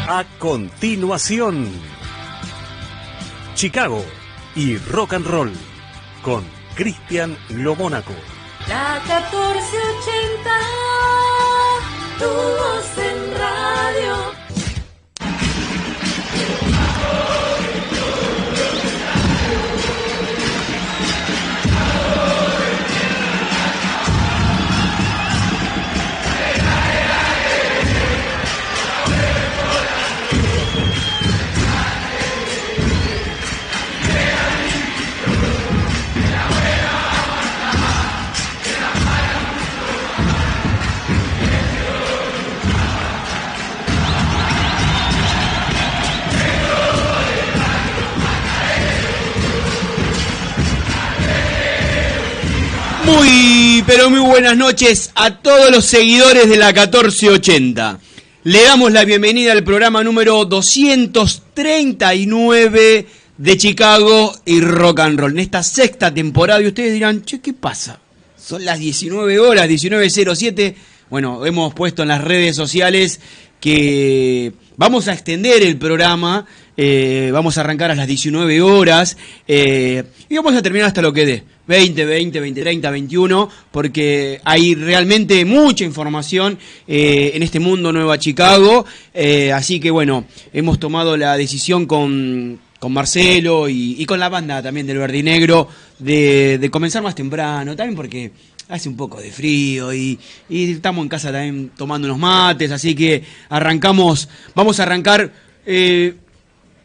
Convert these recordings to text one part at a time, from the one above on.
A continuación, Chicago y Rock and Roll con Cristian Lomónaco. La 1480, tu voz en radio. Pero muy buenas noches a todos los seguidores de la 1480. Le damos la bienvenida al programa número 239 de Chicago y Rock and Roll. En esta sexta temporada, y ustedes dirán, che, ¿qué pasa? Son las 19 horas, 19:07. Bueno, hemos puesto en las redes sociales que vamos a extender el programa. Vamos a arrancar a las 19 horas y vamos a terminar hasta lo que dé. 20, 30, 21, porque hay realmente mucha información en este mundo Nueva Chicago. Así que bueno, hemos tomado la decisión con Marcelo y con la banda también del Verdinegro de comenzar más temprano, también porque hace un poco de frío y estamos en casa también tomando unos mates, así que vamos a arrancar,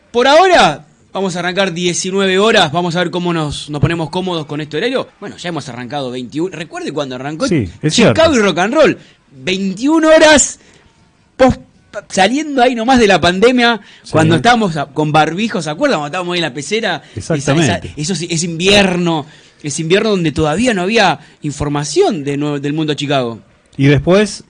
por ahora vamos a arrancar 19 horas, vamos a ver cómo nos ponemos cómodos con este horario. Bueno, ya hemos arrancado 21, recuerde cuando arrancó Chicago y Rock and Roll, 21 horas saliendo ahí nomás de la pandemia, sí. Cuando estábamos con barbijos, ¿se acuerdan? Cuando estábamos ahí en la pecera. Exactamente. Eso es invierno donde todavía no había información del mundo de Chicago. Y después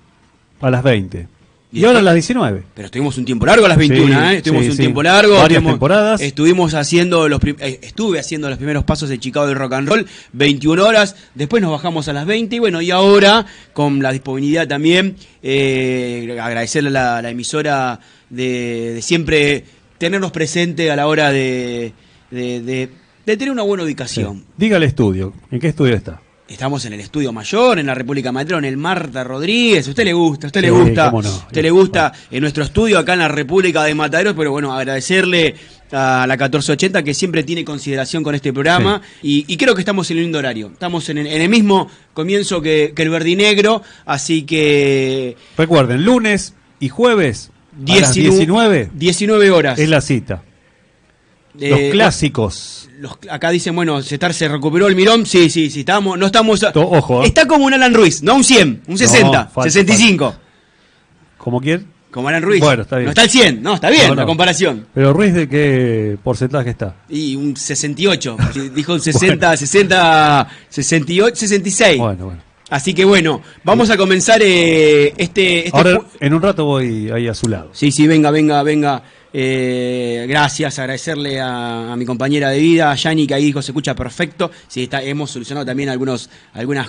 a las 20. Y ahora a las 19. Pero estuvimos un tiempo largo a las 21, sí, Estuvimos un sí. tiempo largo. Varias temporadas. Estuve haciendo los primeros pasos de Chicago de Rock and Roll, 21 horas. Después nos bajamos a las 20. Y bueno, y ahora, con la disponibilidad también, agradecerle a la emisora de siempre tenernos presente a la hora de tener una buena ubicación. Sí. Diga el estudio. ¿En qué estudio está? Estamos en el Estudio Mayor, en la República Matrón, en el Marta Rodríguez. ¿A usted le gusta? ¿Cómo no? ¿Usted le gusta en nuestro estudio acá en la República de Mataderos? Pero bueno, agradecerle a la 1480 que siempre tiene consideración con este programa. Sí. Y creo que estamos en el lindo horario. Estamos en el mismo comienzo que el Verdinegro. Así que... Recuerden, lunes y jueves a las 19 horas. Es la cita. Los clásicos. Acá dicen, bueno, se recuperó el Mirón. Sí, no estamos... Ojo. Está como un Alan Ruiz, no un 100, un 60, no, 65. Falta. ¿Cómo quién? Como Alan Ruiz. Bueno, está bien. No está el 100, no, está bien la comparación. Pero Ruiz, ¿de qué porcentaje está? Y un 68, dijo un 60, 60, 68, 66. Bueno. Así que bueno, vamos a comenzar Ahora, en un rato voy ahí a su lado. Sí, venga. Gracias, agradecerle a mi compañera de vida, a Yani, que ahí dijo se escucha perfecto. Sí, hemos solucionado también algunas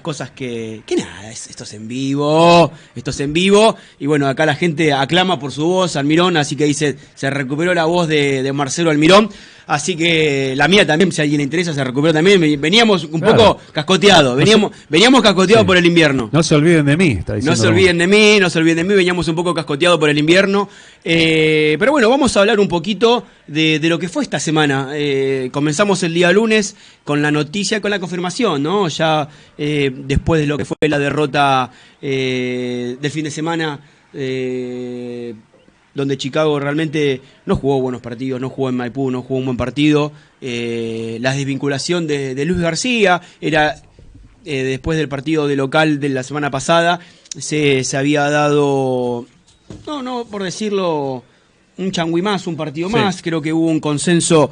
cosas que nada, esto es en vivo. Y bueno, acá la gente aclama por su voz, Almirón, así que dice, se recuperó la voz de Marcelo Almirón. Así que la mía también, si a alguien le interesa, se recuperó también. Veníamos un poco cascoteados, veníamos cascoteados por el invierno. No se olviden de mí, está diciendo. No se olviden de mí, veníamos un poco cascoteados por el invierno. Pero bueno, vamos a hablar un poquito de lo que fue esta semana. Comenzamos el día lunes con la noticia, con la confirmación, ¿no? Ya después de lo que fue la derrota del fin de semana, donde Chicago realmente no jugó buenos partidos, no jugó en Maipú, no jugó un buen partido. La desvinculación de Luis García era después del partido de local de la semana pasada, se había dado, no por decirlo, un changüí más, un partido más. Creo que hubo un consenso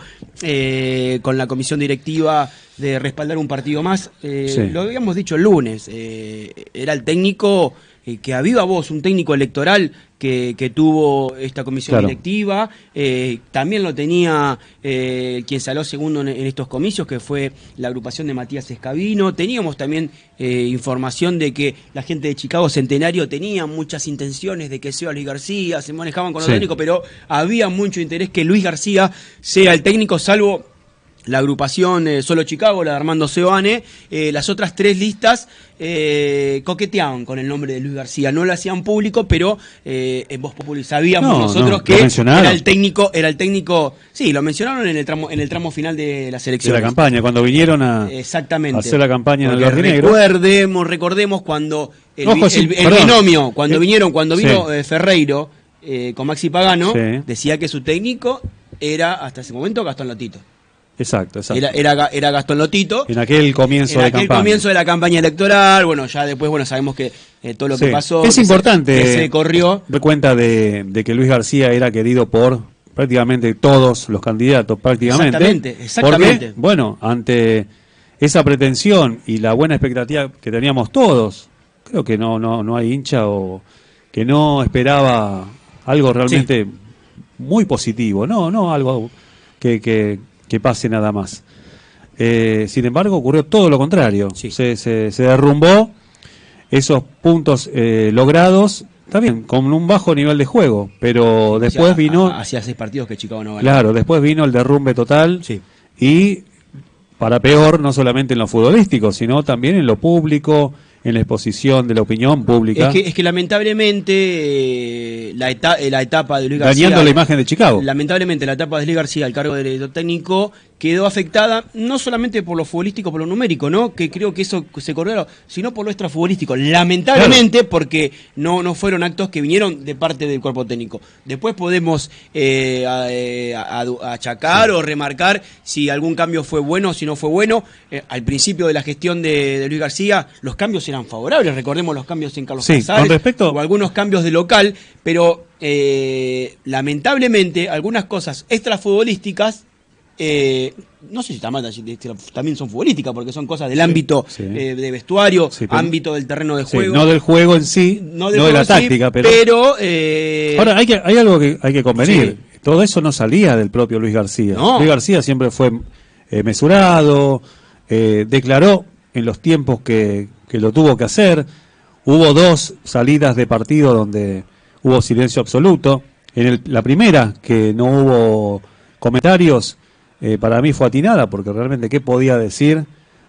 con la comisión directiva de respaldar un partido más. Lo habíamos dicho el lunes, era el técnico que a viva voz, un técnico electoral que tuvo esta comisión directiva, también lo tenía quien salió segundo en estos comicios, que fue la agrupación de Matías Escabino. Teníamos también información de que la gente de Chicago Centenario tenía muchas intenciones de que sea Luis García, se manejaban con los técnicos, pero había mucho interés que Luis García sea el técnico, salvo la agrupación Solo Chicago, la de Armando Seoane. Las otras 3 listas coqueteaban con el nombre de Luis García, no lo hacían público, pero en Voz Populi sabíamos nosotros que era el técnico, sí, lo mencionaron en el tramo final de las elecciones. De la campaña, cuando vinieron a hacer la campaña en el Verdinegro. Recordemos cuando el binomio, cuando vino Ferreiro con Maxi Pagano, decía que su técnico era hasta ese momento Gastón Lotito. Exacto. Era Gastón Lotito. En aquel comienzo comienzo de la campaña electoral. Bueno, ya después sabemos que todo lo que pasó. Es importante que se corrió. Dar cuenta de que Luis García era querido por prácticamente todos los candidatos, prácticamente. Exactamente. Porque, bueno, ante esa pretensión y la buena expectativa que teníamos todos, creo que no hay hincha o que no esperaba algo realmente muy positivo. No algo que pase nada más. Sin embargo, ocurrió todo lo contrario. Se derrumbó esos puntos logrados, también con un bajo nivel de juego, pero después vino... Hacía 6 partidos que Chicago no ganó. Claro, después vino el derrumbe total y, para peor, no solamente en lo futbolístico, sino también en lo público, en la exposición de la opinión pública. Es que lamentablemente la etapa de Luis García... Dañando la imagen de Chicago. Lamentablemente la etapa de Luis García al cargo del director técnico quedó afectada no solamente por lo futbolístico, por lo numérico, ¿no? Que creo que eso se corrió, sino por lo extrafutbolístico. Lamentablemente, porque no fueron actos que vinieron de parte del cuerpo técnico. Después podemos achacar o remarcar si algún cambio fue bueno o si no fue bueno. Al principio de la gestión de Luis García, los cambios eran favorables. Recordemos los cambios en Carlos Casares o algunos cambios de local, pero lamentablemente algunas cosas extrafutbolísticas, no sé si también son futbolísticas, porque son cosas del ámbito de vestuario, ámbito del terreno de juego. No del juego en sí, no de la táctica, pero ahora hay algo que hay que convenir. Todo eso no salía del propio Luis García. Luis García siempre fue mesurado, declaró en los tiempos que lo tuvo que hacer. Hubo 2 salidas de partido donde hubo silencio absoluto. La primera, que no hubo comentarios, para mí fue atinada, porque realmente qué podía decir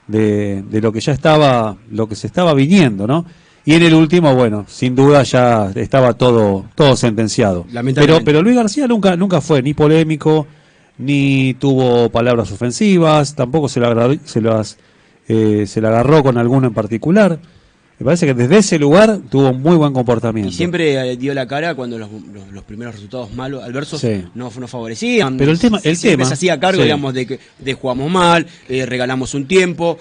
de lo que ya estaba, lo que se estaba viniendo, ¿no? Y en el último, bueno, sin duda ya estaba todo sentenciado. Pero Luis García nunca fue ni polémico, ni tuvo palabras ofensivas, tampoco se la agarró con alguno en particular. Me parece que desde ese lugar tuvo un muy buen comportamiento. Y siempre dio la cara cuando los primeros resultados malos, adversos, no favorecían. Pero el tema se hacía cargo, digamos, de jugamos mal, regalamos un tiempo,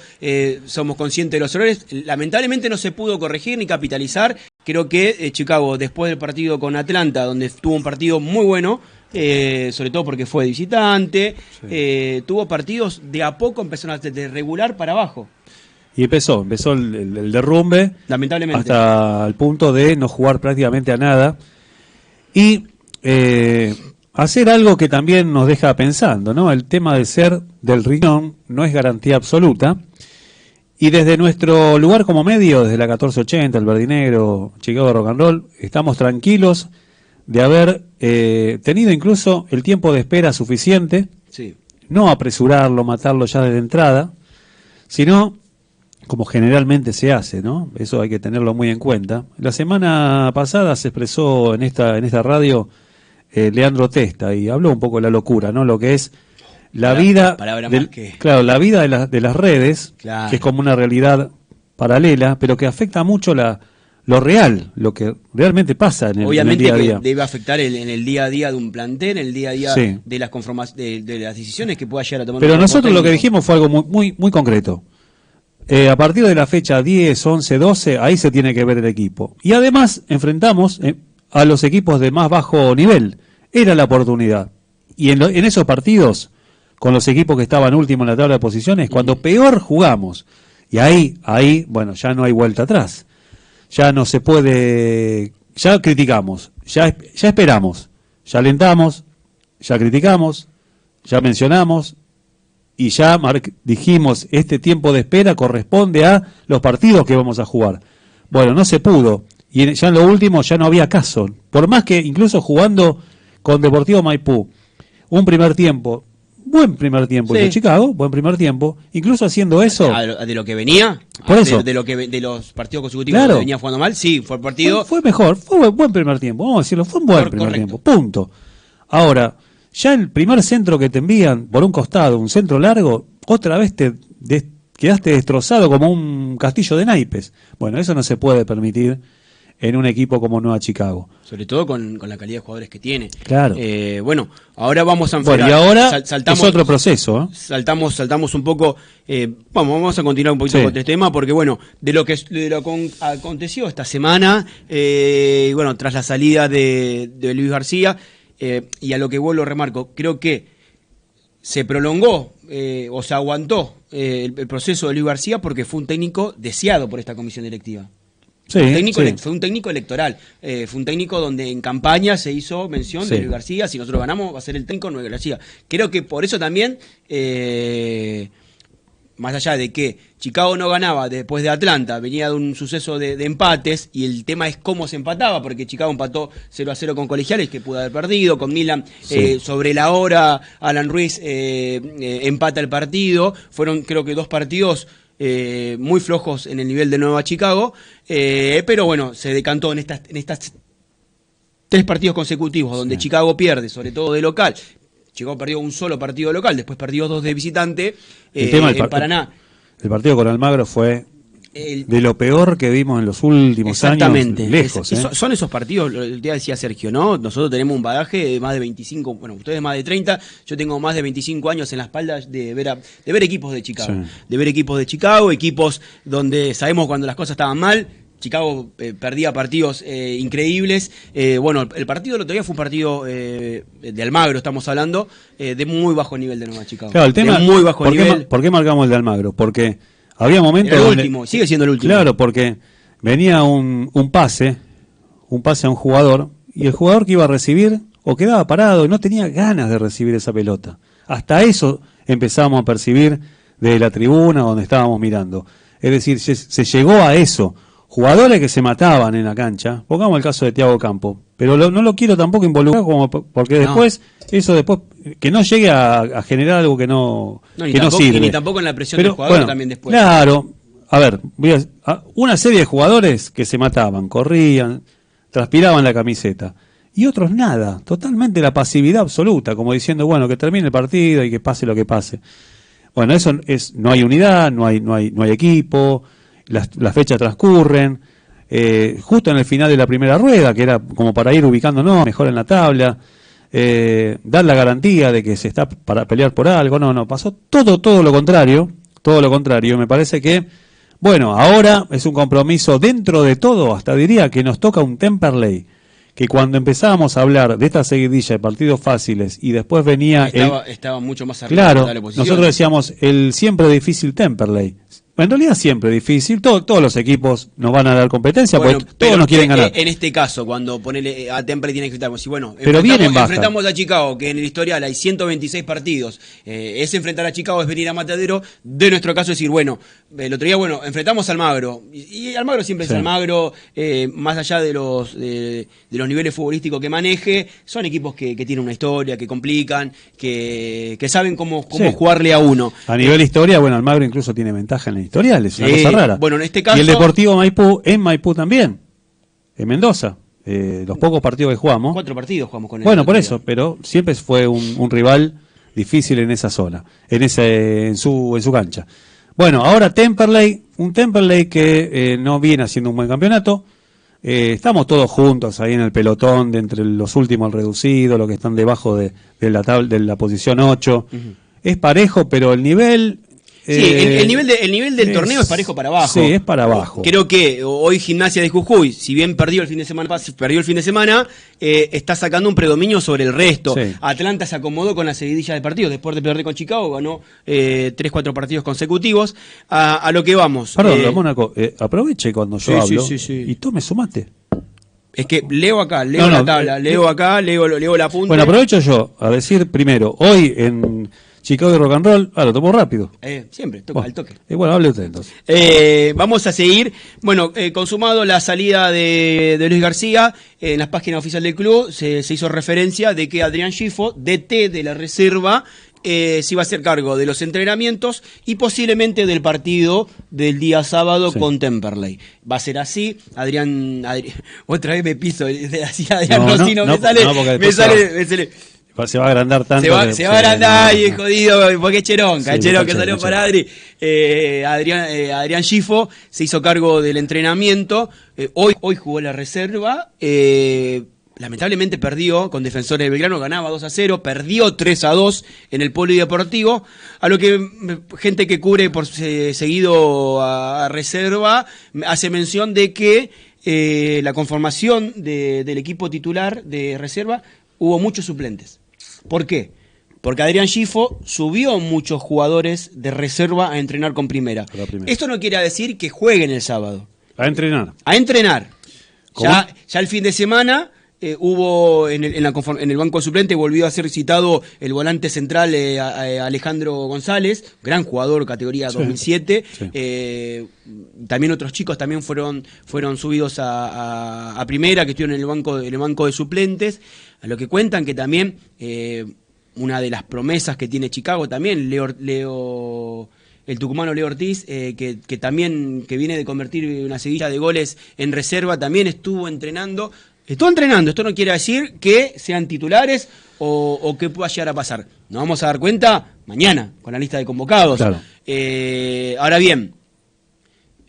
somos conscientes de los errores. Lamentablemente no se pudo corregir ni capitalizar. Creo que Chicago, después del partido con Atlanta, donde tuvo un partido muy bueno, sobre todo porque fue visitante, tuvo partidos de a poco, empezaron de regular para abajo. Y empezó el derrumbe, lamentablemente, hasta el punto de no jugar prácticamente a nada. Y hacer algo que también nos deja pensando, ¿no? El tema de ser del riñón no es garantía absoluta. Y desde nuestro lugar como medio, desde la 1480, el Verdinegro, Chicago Rock and Roll, estamos tranquilos de haber tenido incluso el tiempo de espera suficiente, no apresurarlo, matarlo ya desde entrada, sino como generalmente se hace, ¿no? Eso hay que tenerlo muy en cuenta. La semana pasada se expresó en esta radio Leandro Testa y habló un poco de la locura, ¿no? Lo que es la vida, la vida de las redes, que es como una realidad paralela, pero que afecta mucho lo real, lo que realmente pasa en el día a día. Obviamente que debe afectar en el día a día de un plantel, en el día a día de las de las decisiones que pueda llegar a tomar. Pero nosotros lo que dijimos fue algo muy concreto. A partir de la fecha 10, 11, 12, ahí se tiene que ver el equipo. Y además enfrentamos a los equipos de más bajo nivel. Era la oportunidad. Y en esos partidos, con los equipos que estaban últimos en la tabla de posiciones, cuando peor jugamos. Y ahí, bueno, ya no hay vuelta atrás. ya no se puede, ya criticamos, ya esperamos, ya alentamos, ya criticamos, ya mencionamos y ya dijimos, este tiempo de espera corresponde a los partidos que vamos a jugar. Bueno, no se pudo, y ya en lo último ya no había caso, por más que incluso jugando con Deportivo Maipú, un primer tiempo, buen primer tiempo, Sí. y de Chicago, buen primer tiempo, incluso haciendo eso, De lo que venía, Por eso. de los partidos consecutivos Claro. que venía jugando mal, sí, fue el partido. fue mejor, fue buen primer tiempo, vamos a decirlo, fue un buen primer Correcto. tiempo, punto. Ahora, ya el primer centro que te envían por un costado, un centro largo, otra vez quedaste destrozado como un castillo de naipes. Bueno, eso no se puede permitir en un equipo como Nueva Chicago. Sobre todo con la calidad de jugadores que tiene. Claro. Bueno, ahora vamos a Bueno, y ahora es otro proceso, ¿eh? Saltamos un poco. Vamos a continuar un poquito Sí. con este tema, porque bueno, de lo que aconteció esta semana, bueno, tras la salida de Luis García, y a lo que vuelvo remarco, creo que se prolongó o se aguantó el proceso de Luis García porque fue un técnico deseado por esta comisión directiva. Sí, Fue un técnico electoral, fue un técnico donde en campaña se hizo mención Sí. de Luis García. Si nosotros ganamos, va a ser el técnico Luis García. Creo que por eso también, más allá de que Chicago no ganaba después de Atlanta, venía de un suceso de empates, y el tema es cómo se empataba, porque Chicago empató 0-0 con Colegiales, que pudo haber perdido, con Milan Sí. sobre la hora, Alan Ruiz empata el partido. Fueron, creo que, dos partidos muy flojos en el nivel de Nueva Chicago, pero bueno, se decantó en estas 3 partidos consecutivos donde Sí. Chicago pierde, sobre todo de local. Chicago perdió un solo partido de local, después perdió 2 de visitante El tema del en Paraná. El partido con Almagro fue El- de lo peor que vimos en los últimos Exactamente. años, lejos. Son esos partidos, lo que decía Sergio, ¿no? Nosotros tenemos un bagaje de más de 25, bueno, ustedes más de 30, yo tengo más de 25 años en la espalda de ver equipos de Chicago. Sí. De ver equipos de Chicago, equipos donde sabemos cuando las cosas estaban mal. Chicago perdía partidos increíbles. Bueno, el partido del otro día fue un partido de Almagro, estamos hablando, de muy bajo nivel de Nueva Chicago. Claro, el tema, de muy bajo ¿por qué nivel. ¿por qué marcamos el de Almagro? Porque había momentos Era el donde- último, sigue siendo el último. Claro, porque venía un pase a un jugador, y el jugador que iba a recibir o quedaba parado y no tenía ganas de recibir esa pelota. Hasta eso empezamos a percibir de la tribuna donde estábamos mirando. Es decir, se llegó a eso. Jugadores que se mataban en la cancha, pongamos el caso de Thiago Campo, pero no lo quiero tampoco involucrar porque No. después, que no llegue a generar algo que no Ni que no tampoco, sirve. ni tampoco en la presión Pero, del jugador bueno, también después. Claro, a ver, una serie de jugadores que se mataban, corrían, transpiraban la camiseta, y otros nada, totalmente la pasividad absoluta, como diciendo, bueno, que termine el partido y que pase lo que pase. Bueno, no hay unidad, no hay equipo, las fechas transcurren, justo en el final de la primera rueda, que era como para ir ubicándonos mejor en la tabla, dar la garantía de que se está para pelear por algo, no, pasó todo lo contrario, me parece que, bueno, ahora es un compromiso dentro de todo, hasta diría que nos toca un Temperley, que cuando empezábamos a hablar de esta seguidilla de partidos fáciles y después venía Estaba mucho más arriba claro, de la posición. nosotros decíamos el siempre difícil Temperley. En realidad siempre difícil, todos los equipos nos van a dar competencia, Bueno, porque todos nos quieren ganar. En este caso, cuando ponele a Temple tiene que enfrentarnos, y bueno, Pero vienen bajas. enfrentamos a Chicago, que en el historial hay 126 partidos, es enfrentar a Chicago, es venir a Matadero, de nuestro caso decir, bueno, el otro día, bueno, enfrentamos a Almagro, y Almagro siempre Sí. es Almagro, más allá de los niveles futbolísticos que maneje, son equipos que tienen una historia, que complican, que saben cómo Sí. jugarle a uno. A nivel historia, bueno, Almagro incluso tiene ventaja en el historial, es una Sí, cosa rara. bueno, en este caso- Y el Deportivo Maipú, en Maipú también, en Mendoza, los pocos partidos que jugamos. 4 partidos jugamos con él. Bueno, por eso, pero siempre fue un rival difícil en esa zona, en su cancha. Bueno, ahora Temperley, un Temperley que no viene haciendo un buen campeonato. Estamos todos juntos ahí en el pelotón, de entre los últimos reducidos, los que están debajo de la posición 8. Es parejo, pero el nivel el nivel del torneo es parejo para abajo. Sí, es para abajo. Creo que hoy Gimnasia de Jujuy, si bien perdió el fin de semana, está sacando un predominio sobre el resto. Sí. Atlanta se acomodó con la seguidilla de partidos. Después de perder con Chicago, ganó 3-4 partidos consecutivos. A lo que vamos. Perdón, Mónaco, aproveche cuando yo hablo sí. y tome su mate. Es que leo la tabla, leo la punta. Bueno, aprovecho yo a decir primero, hoy en Chicago de Rock and Roll, lo tomo rápido. Siempre, toca al toque. Bueno, hable usted entonces. Vamos a seguir. Bueno, consumado la salida de Luis García, en las páginas oficiales del club se hizo referencia de que Adrián Schifo, DT de la reserva, se iba a hacer cargo de los entrenamientos y posiblemente del partido del día sábado con Temperley. Va a ser así. Adrián otra vez me piso, Adrián Rosino, me sale. Se va a agrandar tanto. Se va a agrandar y es jodido, porque es Cheronca, que salió para Adri. Adrián Schifo se hizo cargo del entrenamiento. Hoy jugó la reserva. Lamentablemente perdió con Defensores de Belgrano, ganaba 2-0, perdió 3-2 en el Polideportivo, a lo que gente que cubre por seguido a reserva hace mención de que la conformación del equipo titular de reserva hubo muchos suplentes. ¿Por qué? Porque Adrián Schifo subió muchos jugadores de reserva a entrenar con primera. Esto no quiere decir que jueguen el sábado. A entrenar. Ya el fin de semana hubo en el banco suplente, volvió a ser citado el volante central Alejandro González, gran jugador, categoría 2007. Sí. También otros chicos también fueron subidos a primera, que estuvieron en el banco de suplentes. A lo que cuentan que también una de las promesas que tiene Chicago también, el tucumano Leo Ortiz, que también viene de convertir una seguilla de goles en reserva, también estuvo entrenando. Esto no quiere decir que sean titulares o que pueda llegar a pasar. Nos vamos a dar cuenta mañana con la lista de convocados. Claro. Ahora bien,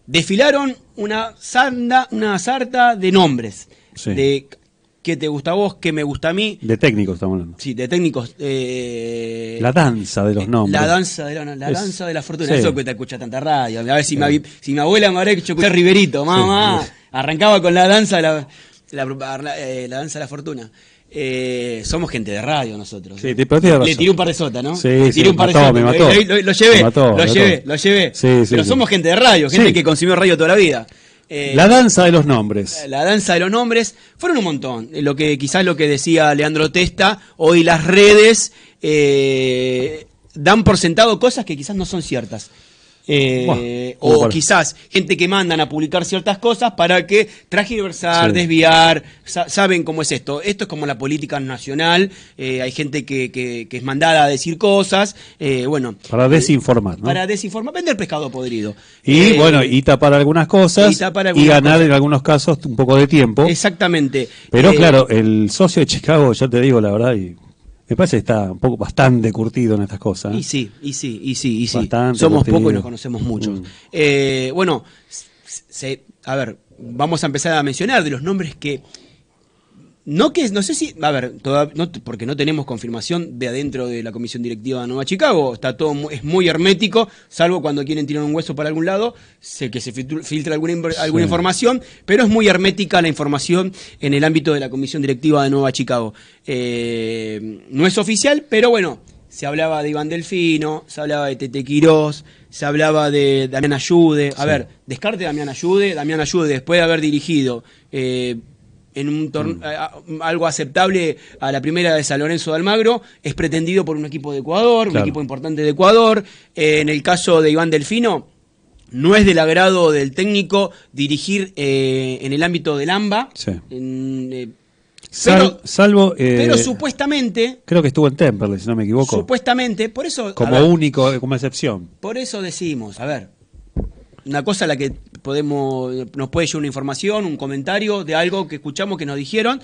desfilaron una sarta de nombres. Sí. De qué te gusta a vos, qué me gusta a mí. De técnicos estamos hablando. Sí, de técnicos. La danza de los nombres. La danza de la fortuna. Sí. Eso que te escucha tanta radio. A ver si mi abuela me habría hecho escuchar Riverito. Mamá, arrancaba con la danza de la danza de la fortuna. Somos gente de radio nosotros. Sí, le tiré un par de sotas, ¿no? Sí, un par de sotas. Me mató. Lo llevé. Pero somos gente de radio, gente que consumió radio toda la vida. La danza de los nombres. La danza de los nombres. Fueron un montón. Quizás lo que decía Leandro Testa, hoy las redes dan por sentado cosas que quizás no son ciertas. Quizás gente que mandan a publicar ciertas cosas para que transgiversar, desviar, saben cómo es esto. Esto es como la política nacional, hay gente que es mandada a decir cosas, para desinformar, ¿no? Para desinformar, vender pescado podrido. Y tapar algunas cosas y ganar en algunos casos un poco de tiempo. Exactamente. Pero claro, el socio de Chicago, ya te digo la verdad, me parece que está un poco bastante curtido en estas cosas. Y sí. Bastante somos curtido. pocos y nos conocemos muchos. A ver, vamos a empezar a mencionar de los nombres que... No sé si... A ver, porque no tenemos confirmación de adentro de la comisión directiva de Nueva Chicago. Está todo es muy hermético, salvo cuando quieren tirar un hueso para algún lado, sé que se filtra alguna información, pero es muy hermética la información en el ámbito de la comisión directiva de Nueva Chicago. No es oficial, pero bueno, se hablaba de Iván Delfino, se hablaba de Tete Quirós, se hablaba de Damián Ayude. A ver, descarte Damián Ayude después de haber dirigido... en un algo aceptable a la primera de San Lorenzo de Almagro, es pretendido por un equipo de Ecuador, un equipo importante de Ecuador. En el caso de Iván Delfino, no es del agrado del técnico dirigir en el ámbito del AMBA. Sí. Pero supuestamente... Creo que estuvo en Temperley, si no me equivoco. Supuestamente, por eso... Como excepción. Por eso decimos, a ver... Una cosa a la que nos puede llegar una información, un comentario de algo que escuchamos que nos dijeron,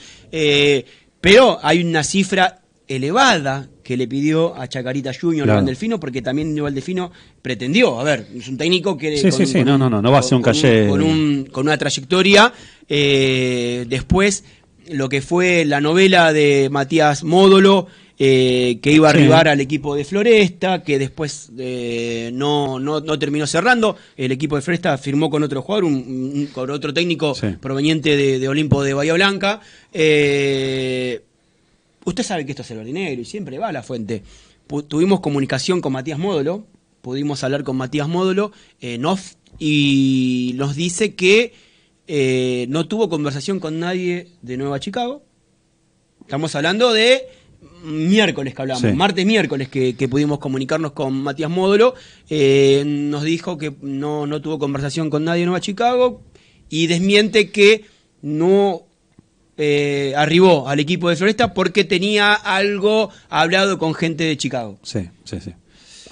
pero hay una cifra elevada que le pidió a Chacarita Junior, Iván Delfino, porque también Iván Delfino pretendió, a ver, es un técnico que no va a ser un calle con una trayectoria. Después lo que fue la novela de Matías Módolo que iba a arribar al equipo de Floresta, que después no terminó cerrando. El equipo de Floresta firmó con otro jugador, con otro técnico proveniente de Olimpo de Bahía Blanca. Usted sabe que esto es el dinero y siempre va a la fuente. Tuvimos comunicación con Matías Módolo, pudimos hablar con Matías Módolo y nos dice que no tuvo conversación con nadie de Nueva Chicago. Estamos hablando de miércoles que hablamos, martes, miércoles que pudimos comunicarnos con Matías Módolo. Nos dijo que no tuvo conversación con nadie de Nueva Chicago y desmiente que no arribó al equipo de Floresta porque tenía algo hablado con gente de Chicago. Sí.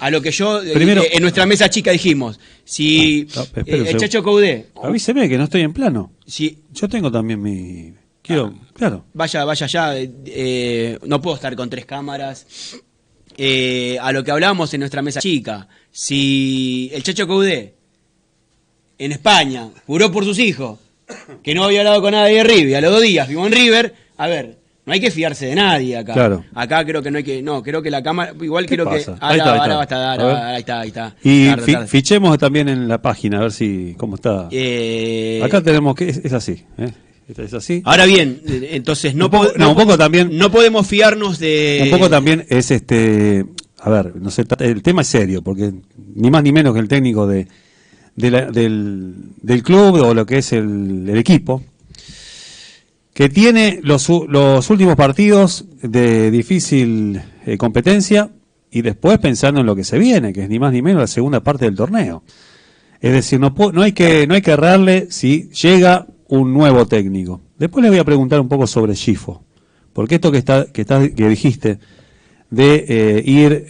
A lo que yo, en nuestra mesa chica dijimos, si el Chacho Caudé... Avíseme que no estoy en plano. Si, yo tengo también mi... claro. Vaya allá, no puedo estar con 3 cámaras. A lo que hablábamos en nuestra mesa chica, si el Chacho Caudé en España juró por sus hijos que no había hablado con nadie de River, a los 2 días vimos en River, a ver, no hay que fiarse de nadie acá. Claro. Acá creo que no hay que, creo que la cámara, igual creo pasa? Que ahora está. Y fichemos también en la página a ver si cómo está. Acá tenemos que es así, es así. Ahora bien, entonces un poco también no podemos fiarnos de... Un poco también es a ver, no sé, el tema es serio, porque ni más ni menos que el técnico del club o lo que es el equipo, que tiene los últimos partidos de difícil competencia y después pensando en lo que se viene, que es ni más ni menos la segunda parte del torneo. Es decir, no hay que errarle si llega un nuevo técnico. Después le voy a preguntar un poco sobre Schifo, porque esto que dijiste de ir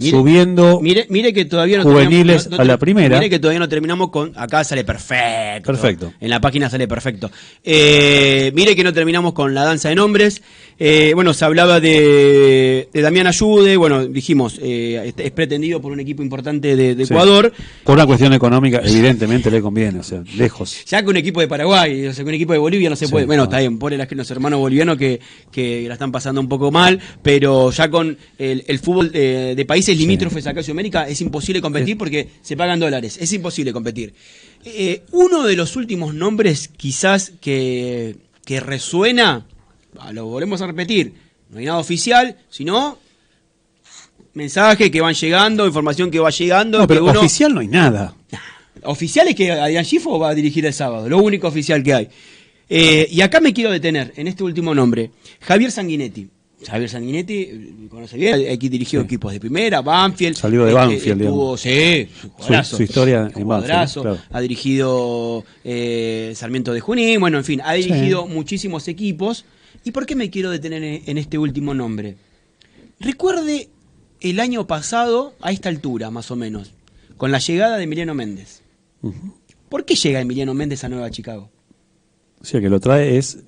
subiendo mire que todavía no juveniles a la primera. Mire que todavía no terminamos con... Acá sale perfecto. En la página sale perfecto. Mire que no terminamos con la danza de nombres. Se hablaba de Damián Ayude. Bueno, dijimos, es pretendido por un equipo importante de Ecuador. Por una cuestión económica, evidentemente le conviene, o sea, lejos. Ya que un equipo de Paraguay, o sea, que un equipo de Bolivia no se puede... Bueno, está bien, por los hermanos bolivianos que la están pasando un poco mal, pero ya con el fútbol de países limítrofes acá en Sudamérica es imposible competir porque se pagan dólares, es imposible competir. Uno de los últimos nombres quizás que resuena, lo volvemos a repetir, no hay nada oficial, sino mensajes que van llegando, información que va llegando. No, pero oficial no hay nada. Oficial es que Adrián Schifo va a dirigir el sábado, lo único oficial que hay. Y acá me quiero detener en este último nombre, Javier Sanguinetti, conoce bien, aquí dirigió equipos de primera, Banfield. Salió de Banfield, tuvo, su historia en Banfield. Claro. Ha dirigido Sarmiento de Junín, bueno, en fin, ha dirigido muchísimos equipos. ¿Y por qué me quiero detener en este último nombre? Recuerde el año pasado, a esta altura más o menos, con la llegada de Emiliano Méndez. Uh-huh. ¿Por qué llega Emiliano Méndez a Nueva Chicago? O sea, que lo trae es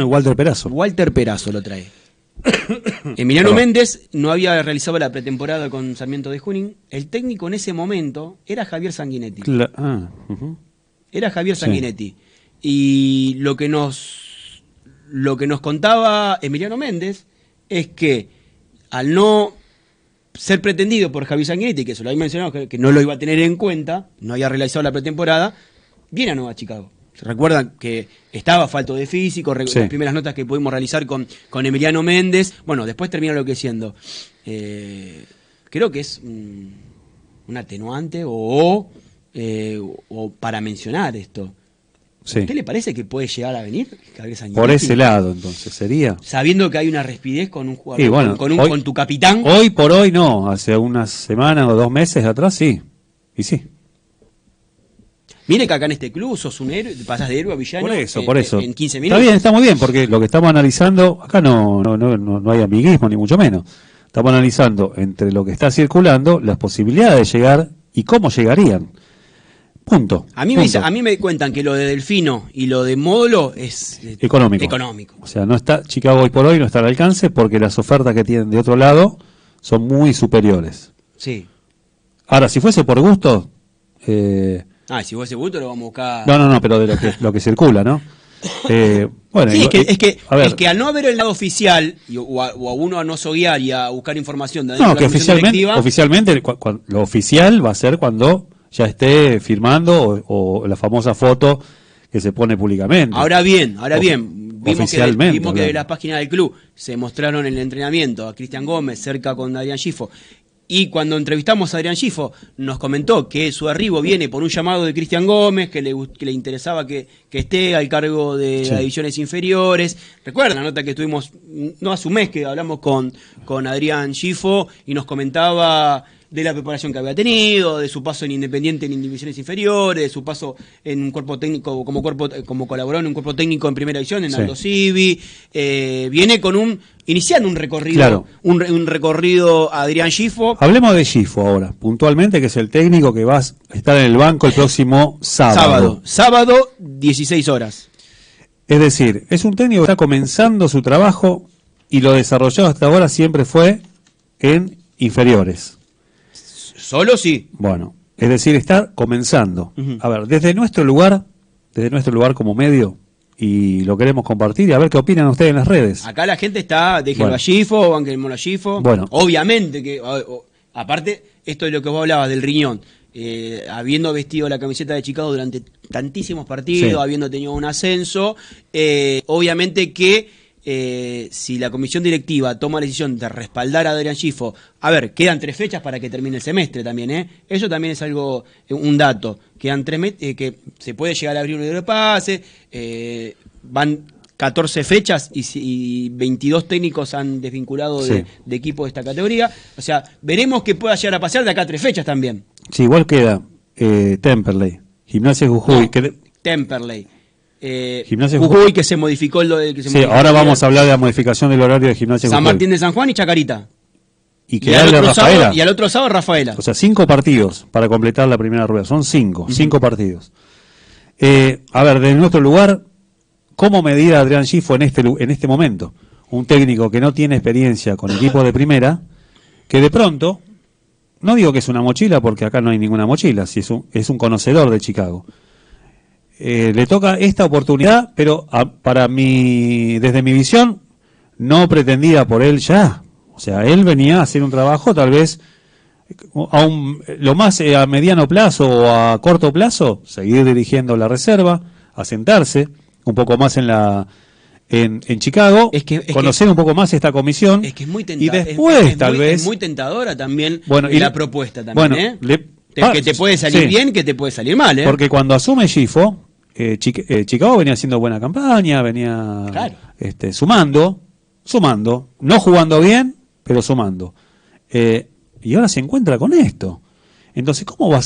Walter Perazo. Walter Perazo lo trae. Emiliano Méndez no había realizado la pretemporada con Sarmiento de Junín. El técnico en ese momento era Javier Sanguinetti. Era Javier Sanguinetti. Y lo que nos contaba Emiliano Méndez es que al no ser pretendido por Javier Sanguinetti, que se lo había mencionado, que no lo iba a tener en cuenta, no había realizado la pretemporada, viene a Nueva Chicago. ¿Se recuerdan que estaba falto de físico? Las primeras notas que pudimos realizar con Emiliano Méndez. Bueno, después termina lo que siendo. Creo que es un atenuante o para mencionar esto. Sí. ¿A usted le parece que puede llegar a venir Javier Sanguinetti? Por ese lado, entonces, sería. Sabiendo que hay una respidez con un jugador, sí, bueno, con tu capitán. Hoy por hoy no, hace unas semanas o 2 meses atrás sí. Y sí. Mire que acá en este club sos un héroe, pasás de héroe a villano por eso. En 15 minutos. Está bien, está muy bien, porque lo que estamos analizando, acá no hay amiguismo, ni mucho menos. Estamos analizando entre lo que está circulando, las posibilidades de llegar y cómo llegarían. Punto. A mí me cuentan que lo de Delfino y lo de Módulo es económico. O sea, no está Chicago hoy por hoy, no está al alcance, porque las ofertas que tienen de otro lado son muy superiores. Sí. Ahora, si fuese por gusto... si fuese gusto lo vamos a buscar... No, pero de lo que circula, ¿no? Bueno, Sí, a ver, es que al no haber el lado oficial, o a uno a no soguear y a buscar información de no, la que comisión directiva, oficialmente lo oficial va a ser cuando ya esté firmando o la famosa foto que se pone públicamente. Ahora bien, Oficialmente, vimos que de hablando. las páginas del club se mostraron en el entrenamiento a Cristian Gómez cerca con Adrián Gifo. Y cuando entrevistamos a Adrián Gifo, nos comentó que su arribo viene por un llamado de Cristian Gómez, que le interesaba que esté al cargo de Sí. las divisiones inferiores. Recuerdan la nota que tuvimos, no hace un mes que hablamos con Adrián Gifo y nos comentaba de la preparación que había tenido, de su paso en Independiente en divisiones inferiores, de su paso en un cuerpo técnico, como colaboró en un cuerpo técnico en primera división, en Sí. Aldo Civi. Viene iniciando un recorrido, Claro. un recorrido Adrián Gifo. Hablemos de Gifo ahora, puntualmente, que es el técnico que va a estar en el banco el próximo sábado. Sábado, 16 horas. Es decir, es un técnico que está comenzando su trabajo y lo desarrollado hasta ahora siempre fue en inferiores. Solo sí. Bueno, es decir, está comenzando. Ujú. A ver, desde nuestro lugar como medio, y lo queremos compartir y a ver qué opinan ustedes en las redes. Acá la gente está, déjenlo Bueno. a Gifo, banquenlo a Gifo. Bueno. Obviamente que, aparte, esto es lo que vos hablabas del riñón. Habiendo vestido la camiseta de Chicago durante tantísimos partidos, Sí. habiendo tenido un ascenso, obviamente que si la comisión directiva toma la decisión de respaldar a Adrián Gifo, a ver, quedan 3 fechas para que termine el semestre también, eso también es algo, un dato, quedan 3 que se puede llegar a abrir un libro de pase, van 14 fechas y 22 técnicos han desvinculado Sí. de equipo de esta categoría, o sea, veremos qué pueda llegar a pasar de acá a 3 fechas también. Sí, igual queda Temperley, Gimnasia Jujuy. No, Temperley. Gimnasia Jujuy, que se modificó el que se Sí, modificó ahora el- vamos a hablar de la modificación del horario de Gimnasia San Jujuy. Martín de San Juan y Chacarita. Y Y que al, darle a otro sábado, Rafaela. y al otro sábado Rafaela. O sea, 5 partidos para completar la primera rueda. Son 5 partidos. A ver, desde nuestro lugar, ¿cómo medir a Adrián Gifo en este momento? Un técnico que no tiene experiencia con equipos de primera, que de pronto, no digo que es una mochila, porque acá no hay ninguna mochila, si es un conocedor de Chicago. Le toca esta oportunidad, pero desde mi visión, no pretendida por él ya. O sea, él venía a hacer un trabajo tal vez lo más a mediano plazo o a corto plazo, seguir dirigiendo la reserva, asentarse un poco más en Chicago, conocer un poco más esta comisión, Es que es muy y tentadora. después tal vez Es muy tentadora también Bueno, y la propuesta también, bueno, que te puede salir sí. bien, que te puede salir mal, Porque cuando asume Gifo, Chicago venía haciendo buena campaña, venía Claro. sumando, no jugando bien, pero sumando. Y ahora se encuentra con esto. Entonces, cómo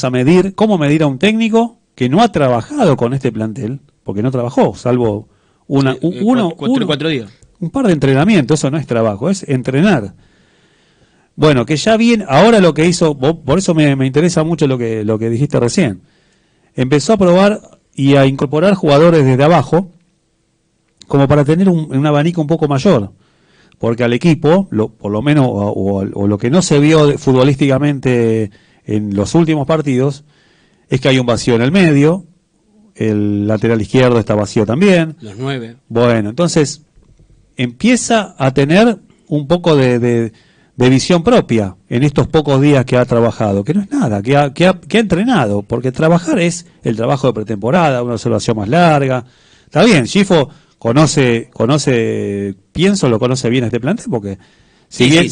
medir a un técnico que no ha trabajado con este plantel? Porque no trabajó, salvo cuatro días. un par de entrenamientos, eso no es trabajo, es entrenar. Bueno, que ya bien, ahora lo que hizo, por eso me interesa mucho lo que dijiste recién. Empezó a probar y a incorporar jugadores desde abajo, como para tener un abanico un poco mayor. Porque al equipo, por lo menos, o lo que no se vio futbolísticamente en los últimos partidos, es que hay un vacío en el medio, el lateral izquierdo está vacío también. Los 9. Bueno, entonces empieza a tener un poco de visión propia en estos pocos días que ha trabajado, que no es nada, que ha entrenado, porque trabajar es el trabajo de pretemporada, una observación más larga. Está bien, Gifo conoce, lo conoce bien este plantel, porque si bien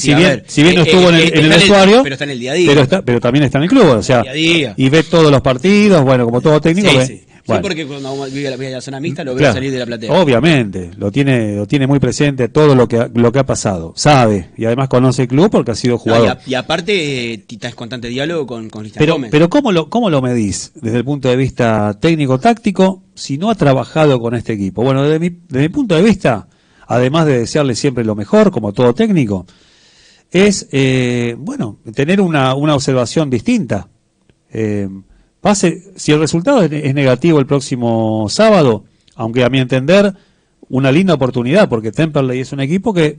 no estuvo en el vestuario, pero está en el día a día. pero también está en el club, o sea, Día a día. y ve todos los partidos, bueno, como todo técnico, Sí, ve. sí. Bueno. Sí, porque cuando vive la zona mixta lo veo Claro, salir de la platea. obviamente, lo tiene muy presente todo lo que ha pasado, sabe, y además conoce el club porque ha sido jugador. Y aparte está en constante diálogo con Cristian pero Gómez. pero ¿cómo lo medís desde el punto de vista técnico-táctico si no ha trabajado con este equipo? Bueno, desde mi punto de vista, además de desearle siempre lo mejor, como todo técnico, es tener una observación distinta. Si el resultado es negativo el próximo sábado, aunque a mi entender una linda oportunidad, porque Temperley es un equipo que...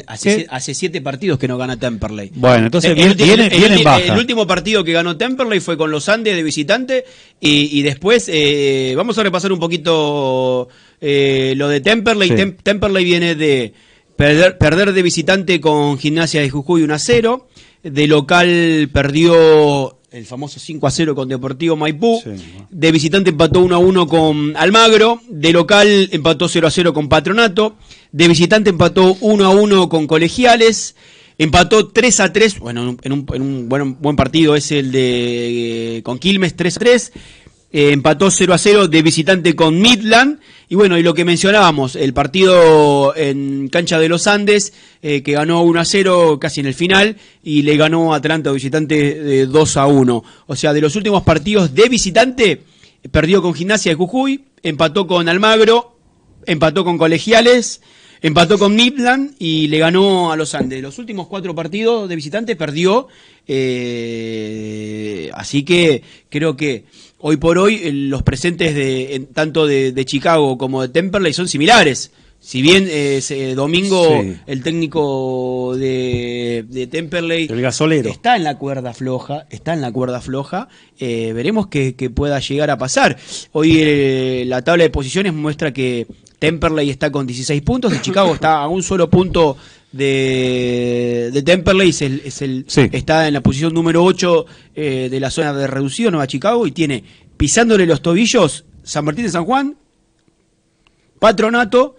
Hace 7 partidos que no gana Temperley. Bueno, entonces viene en baja. El último partido que ganó Temperley fue con los Andes de visitante, y después vamos a repasar un poquito lo de Temperley. Sí. Temperley viene de perder de visitante con Gimnasia de Jujuy 1-0, de local perdió el famoso 5-0 con Deportivo Maipú, Sí. de visitante empató 1-1 con Almagro, de local empató 0-0 con Patronato, de visitante empató 1-1 con Colegiales, empató 3-3, bueno, en un buen partido es el de con Quilmes, 3-3, empató 0-0 de visitante con Midland, y bueno, y lo que mencionábamos, el partido en cancha de los Andes, que ganó 1-0 casi en el final, y le ganó a Atlanta de visitante 2-1. O sea, de los últimos partidos de visitante, perdió con Gimnasia de Jujuy, empató con Almagro, empató con Colegiales, empató con Midland y le ganó a los Andes. Los últimos 4 partidos de visitante perdió, así que creo que hoy por hoy los presentes tanto de Chicago como de Temperley son similares. Si bien domingo Sí. el técnico de Temperley El gasolero. está en la cuerda floja, veremos que pueda llegar a pasar. Hoy la tabla de posiciones muestra que Temperley está con 16 puntos y Chicago está a un solo punto de Temperley, Sí. está en la posición número 8 de la zona de reducido Nueva Chicago, y tiene pisándole los tobillos San Martín de San Juan, Patronato,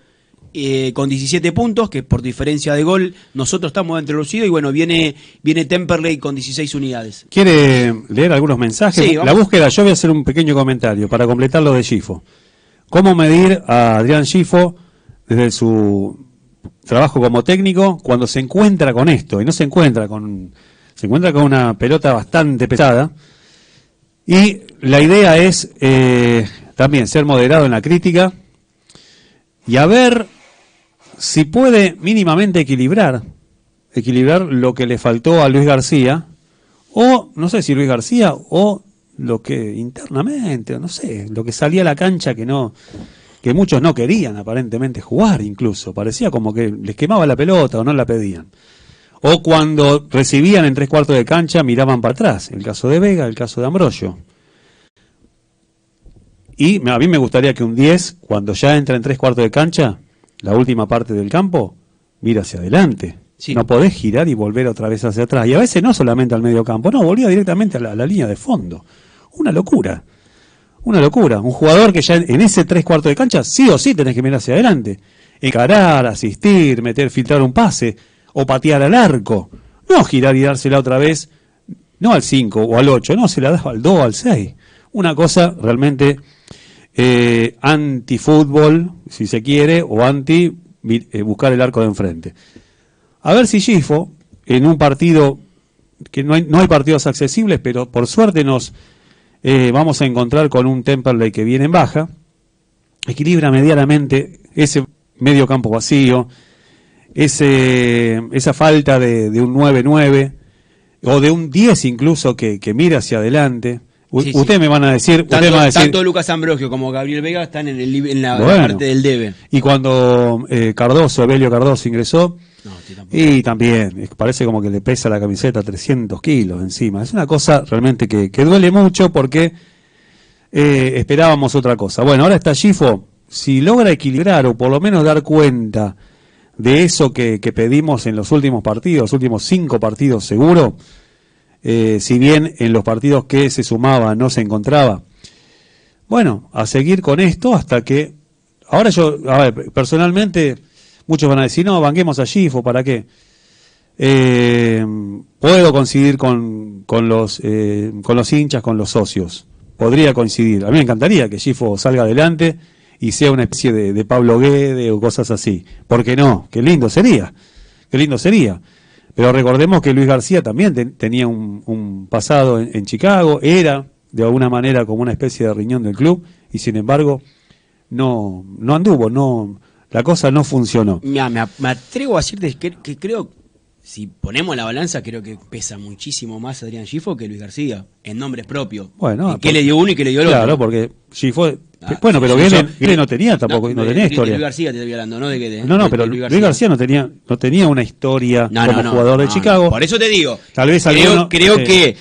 con 17 puntos, que por diferencia de gol nosotros estamos entre reducido, y bueno, viene Temperley con 16 unidades. ¿Quiere leer algunos mensajes? Sí, La vamos. búsqueda, yo voy a hacer un pequeño comentario para completar lo de Gifo. ¿Cómo medir a Adrián Gifo desde su trabajo como técnico cuando se encuentra con esto? Y no se encuentra con una pelota bastante pesada. Y la idea es también ser moderado en la crítica y a ver si puede mínimamente equilibrar lo que le faltó a Luis García, o no sé si Luis García o lo que internamente, o no sé, lo que salía a la cancha que muchos no querían aparentemente jugar, incluso parecía como que les quemaba la pelota o no la pedían, o cuando recibían en 3/4 de cancha miraban para atrás, el caso de Vega, el caso de Ambrosio. Y a mí me gustaría que un 10, cuando ya entra en 3/4 de cancha, la última parte del campo, mira hacia adelante. Sí. No podés girar y volver otra vez hacia atrás. Y a veces no solamente al medio campo, no, volvía directamente a la línea de fondo. Una locura. Una locura. Un jugador que ya en ese 3/4 de cancha, sí o sí tenés que mirar hacia adelante. Encarar, asistir, filtrar un pase, o patear al arco. No girar y dársela otra vez, no al 5 o al 8, no, se la das al 2 o al 6. Una cosa realmente anti-fútbol, si se quiere, o buscar el arco de enfrente. A ver si Gifo, en un partido, que no hay partidos accesibles, pero por suerte nos vamos a encontrar con un Temperley que viene en baja, equilibra medianamente ese medio campo vacío, esa falta de un 9-9, o de un 10 incluso que mira hacia adelante. Sí, Ustedes me van a decir, tanto Lucas Ambrosio como Gabriel Vega están en la Bueno. parte del debe. Y cuando Evelio Cardoso ingresó, No, sí, tampoco. y también parece como que le pesa la camiseta 300 kilos encima. Es una cosa realmente que duele mucho, porque esperábamos otra cosa. Bueno, ahora está Gifo, si logra equilibrar o por lo menos dar cuenta de eso que pedimos en los últimos partidos, los últimos 5 partidos seguro, si bien en los partidos que se sumaba no se encontraba. Bueno, a seguir con esto hasta que... Ahora personalmente, muchos van a decir, no, banquemos a Gifo, ¿para qué? Puedo coincidir con los hinchas, con los socios. Podría coincidir. A mí me encantaría que Gifo salga adelante y sea una especie de Pablo Guede o cosas así. ¿Por qué no? Qué lindo sería. Qué lindo sería. Pero recordemos que Luis García también tenía un pasado en Chicago, era de alguna manera como una especie de riñón del club, y sin embargo no anduvo, la cosa no funcionó. Mira, me atrevo a decirte que creo, si ponemos la balanza, creo que pesa muchísimo más Adrián Gifo que Luis García, en nombres propios. Bueno, ¿Y qué le dio uno y qué le dio el otro? Claro, porque Gifo Bueno, pero sí, Vélez no tenía tampoco, no tenía historia. Luis García te estoy hablando, ¿no? Pero Luis García no tenía una historia como jugador de Chicago. Por eso te digo. Tal vez creo que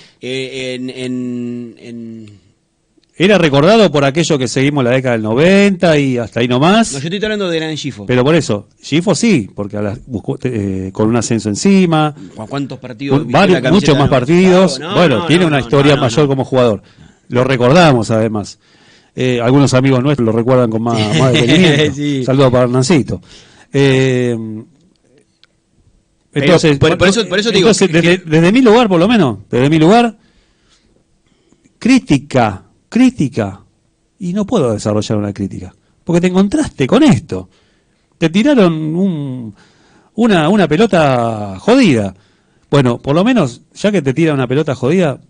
era recordado por aquello que seguimos la década del 90 y hasta ahí nomás. No, yo estoy hablando de Gran Gifo. Pero por eso, Gifo sí, porque buscó, con un ascenso encima. ¿Cuántos partidos? Muchos más partidos. Tiene una historia mayor como jugador. Lo recordamos además. Algunos amigos nuestros lo recuerdan con más detenimiento. Sí. Saludos para Hernancito. Entonces, por eso te digo. Desde mi lugar, por lo menos, crítica, y no puedo desarrollar una crítica, porque te encontraste con esto. Te tiraron una pelota jodida. Bueno, por lo menos, ya que te tira una pelota jodida,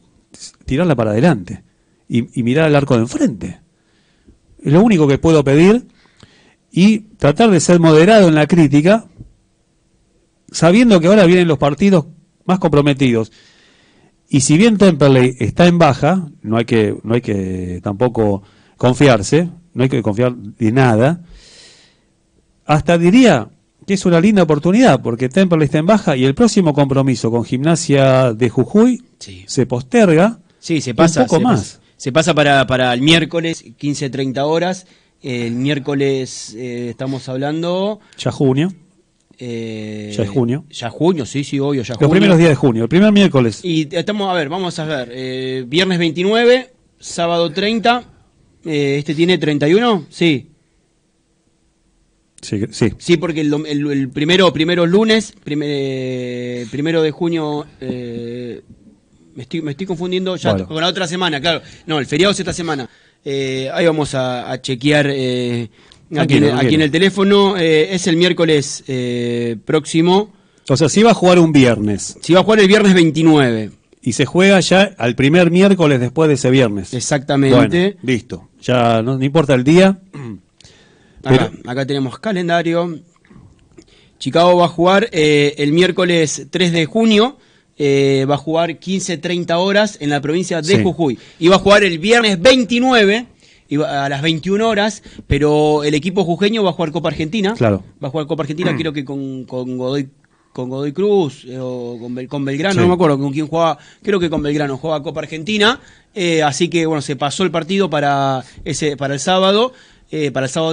tirarla para adelante y mirar al arco de enfrente. Es lo único que puedo pedir, y tratar de ser moderado en la crítica, sabiendo que ahora vienen los partidos más comprometidos. Y si bien Temperley está en baja, no hay que tampoco confiarse, no hay que confiar de nada. Hasta diría que es una linda oportunidad, porque Temperley está en baja y el próximo compromiso con Gimnasia de Jujuy se posterga. Sí, se pasa un poco más. Se pasa para el miércoles, 15:30 horas. El miércoles estamos hablando... Ya junio. Ya es junio. Ya junio, sí, obvio, ya Los junio. primeros días de junio, el primer miércoles. Y vamos a ver, viernes 29, sábado 30, ¿este tiene 31? Sí. Sí, porque el primero lunes, primero de junio, me estoy confundiendo ya con la otra semana, claro. No, el feriado es esta semana. Ahí vamos a chequear... Aquí en el teléfono, es el miércoles próximo. O sea, si va a jugar un viernes. Si va a jugar el viernes 29. Y se juega ya al primer miércoles después de ese viernes. Exactamente. Bueno, listo. Ya no importa el día. Acá tenemos calendario. Chicago va a jugar el miércoles 3 de junio. Va a jugar 15:30 horas en la provincia de Jujuy. Y va a jugar el viernes 29. A las 21 horas, pero el equipo jujeño va a jugar Copa Argentina. Claro. Va a jugar Copa Argentina, creo que con Godoy Cruz o con Belgrano, no me acuerdo con quién jugaba, creo que con Belgrano jugaba Copa Argentina. Así que bueno, se pasó el partido para el sábado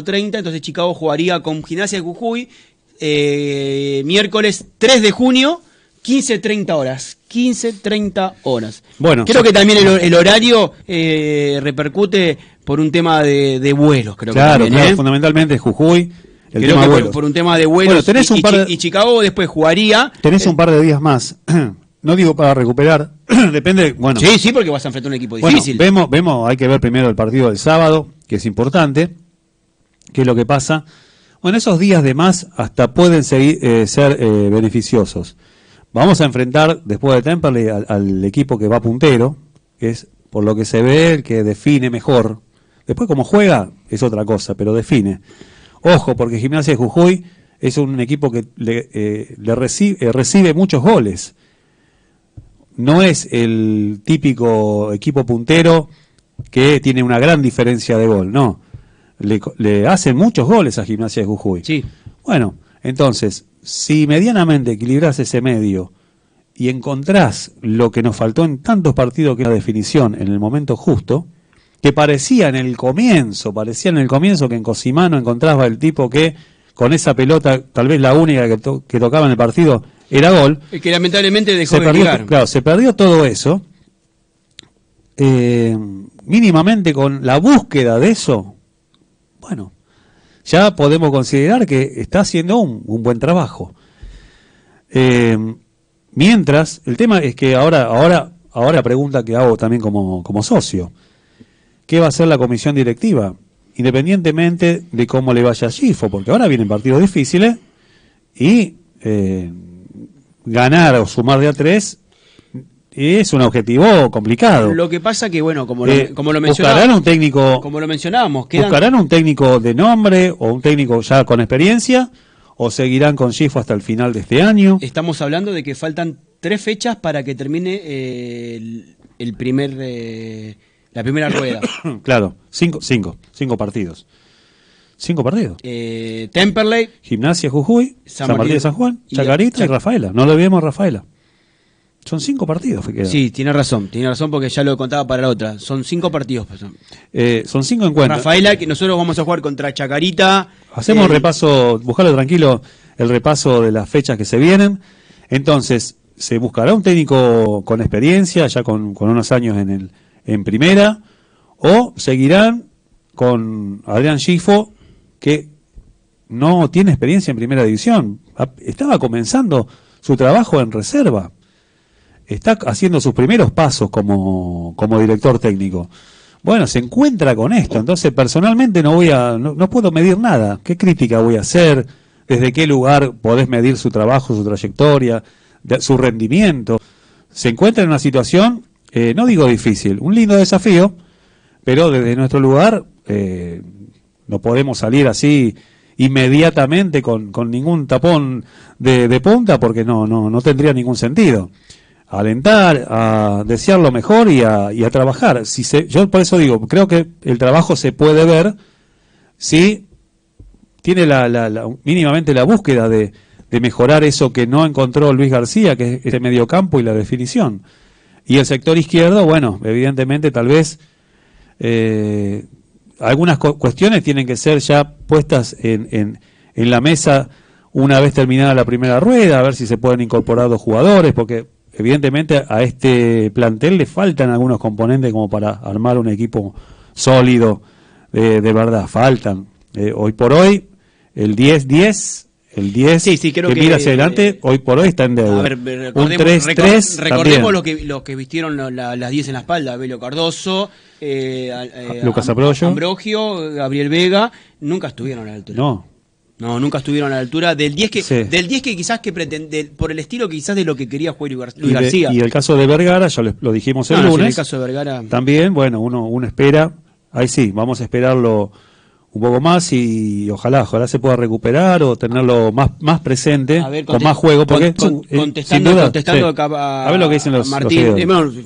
30, entonces Chicago jugaría con Gimnasia de Jujuy miércoles 3 de junio, 15:30 horas. 15:30 horas. Bueno, creo que también el horario repercute por un tema de vuelos, creo claro, que también, fundamentalmente Jujuy, el creo tema que vuelos. por un tema de vuelos, y Chicago después jugaría. Tenés un par de días más. No digo para recuperar, depende, bueno. Sí, porque vas a enfrentar un equipo difícil. Vemos, hay que ver primero el partido del sábado, que es importante. ¿Qué es lo que pasa? Bueno, esos días de más hasta pueden ser beneficiosos. Vamos a enfrentar después de Temperley al equipo que va puntero, que es, por lo que se ve, el que define mejor. Después cómo juega es otra cosa, pero define. Ojo, porque Gimnasia de Jujuy es un equipo que le recibe muchos goles. No es el típico equipo puntero que tiene una gran diferencia de gol, no. Le hacen muchos goles a Gimnasia de Jujuy. Sí. Bueno, entonces, si medianamente equilibrás ese medio y encontrás lo que nos faltó en tantos partidos, que es la definición en el momento justo, que parecía en el comienzo que en Cosimano encontraba el tipo que con esa pelota, tal vez la única que tocaba en el partido, era gol. El que lamentablemente dejó de llegar. Claro, se perdió todo eso. Mínimamente con la búsqueda de eso, bueno, ya podemos considerar que está haciendo un buen trabajo. Mientras, el tema es que ahora pregunta que hago también como socio. ¿Qué va a hacer la comisión directiva? Independientemente de cómo le vaya a Gifo, porque ahora vienen partidos difíciles y ganar o sumar de a 3 es un objetivo complicado. Lo que pasa que, bueno, como lo mencionábamos, buscarán un técnico, como lo mencionábamos, buscarán un técnico de nombre o un técnico ya con experiencia, o seguirán con Gifo hasta el final de este año. Estamos hablando de que faltan 3 fechas para que termine el primer La primera rueda. Claro, cinco partidos. 5 partidos. Temperley, Gimnasia, Jujuy, San Martín de San Juan, Chacarita y Rafaela. No lo olvidemos Rafaela. Son 5 partidos que quedan. Sí, tiene razón porque ya lo contaba para la otra. Son 5 partidos. Son 5 encuentros. Rafaela, que nosotros vamos a jugar contra Chacarita. Hacemos repaso, buscarlo tranquilo, el repaso de las fechas que se vienen. Entonces, se buscará un técnico con experiencia, ya con unos años en primera, o seguirán con Adrián Schifo, que no tiene experiencia en primera división. Estaba comenzando su trabajo en reserva. Está haciendo sus primeros pasos como director técnico. Bueno, se encuentra con esto, entonces personalmente no puedo medir nada. ¿Qué crítica voy a hacer? ¿Desde qué lugar podés medir su trabajo, su trayectoria, su rendimiento? Se encuentra en una situación, no digo difícil, un lindo desafío, pero desde nuestro lugar no podemos salir así inmediatamente con ningún tapón de punta, porque no tendría ningún sentido. Alentar, a desear lo mejor y a trabajar. Yo por eso digo, creo que el trabajo se puede ver si tiene mínimamente la búsqueda de mejorar eso que no encontró Luis García, que es el mediocampo y la definición. Y el sector izquierdo, bueno, evidentemente tal vez algunas cuestiones tienen que ser ya puestas en la mesa una vez terminada la primera rueda, a ver si se pueden incorporar 2 jugadores, porque evidentemente a este plantel le faltan algunos componentes como para armar un equipo sólido, de verdad, faltan. Hoy por hoy, el 10 sí, creo que mira hacia adelante, hoy por hoy está en deuda. A ver, un 3-3 recordemos lo que vistieron las 10 en la espalda: Abelio Cardoso, Lucas Ambrogio, Gabriel Vega. Nunca estuvieron a la altura. No, nunca estuvieron a la altura del 10 del 10 que quizás que pretende, por el estilo quizás de lo que quería jugar Luis García. Y el caso de Vergara, ya lo dijimos el lunes. En el caso de Vergara también, bueno, uno espera, ahí sí, vamos a esperarlo un poco más y ojalá se pueda recuperar o tenerlo más presente, ver, con más juego, porque contestando acá a ver lo que dicen los Martín,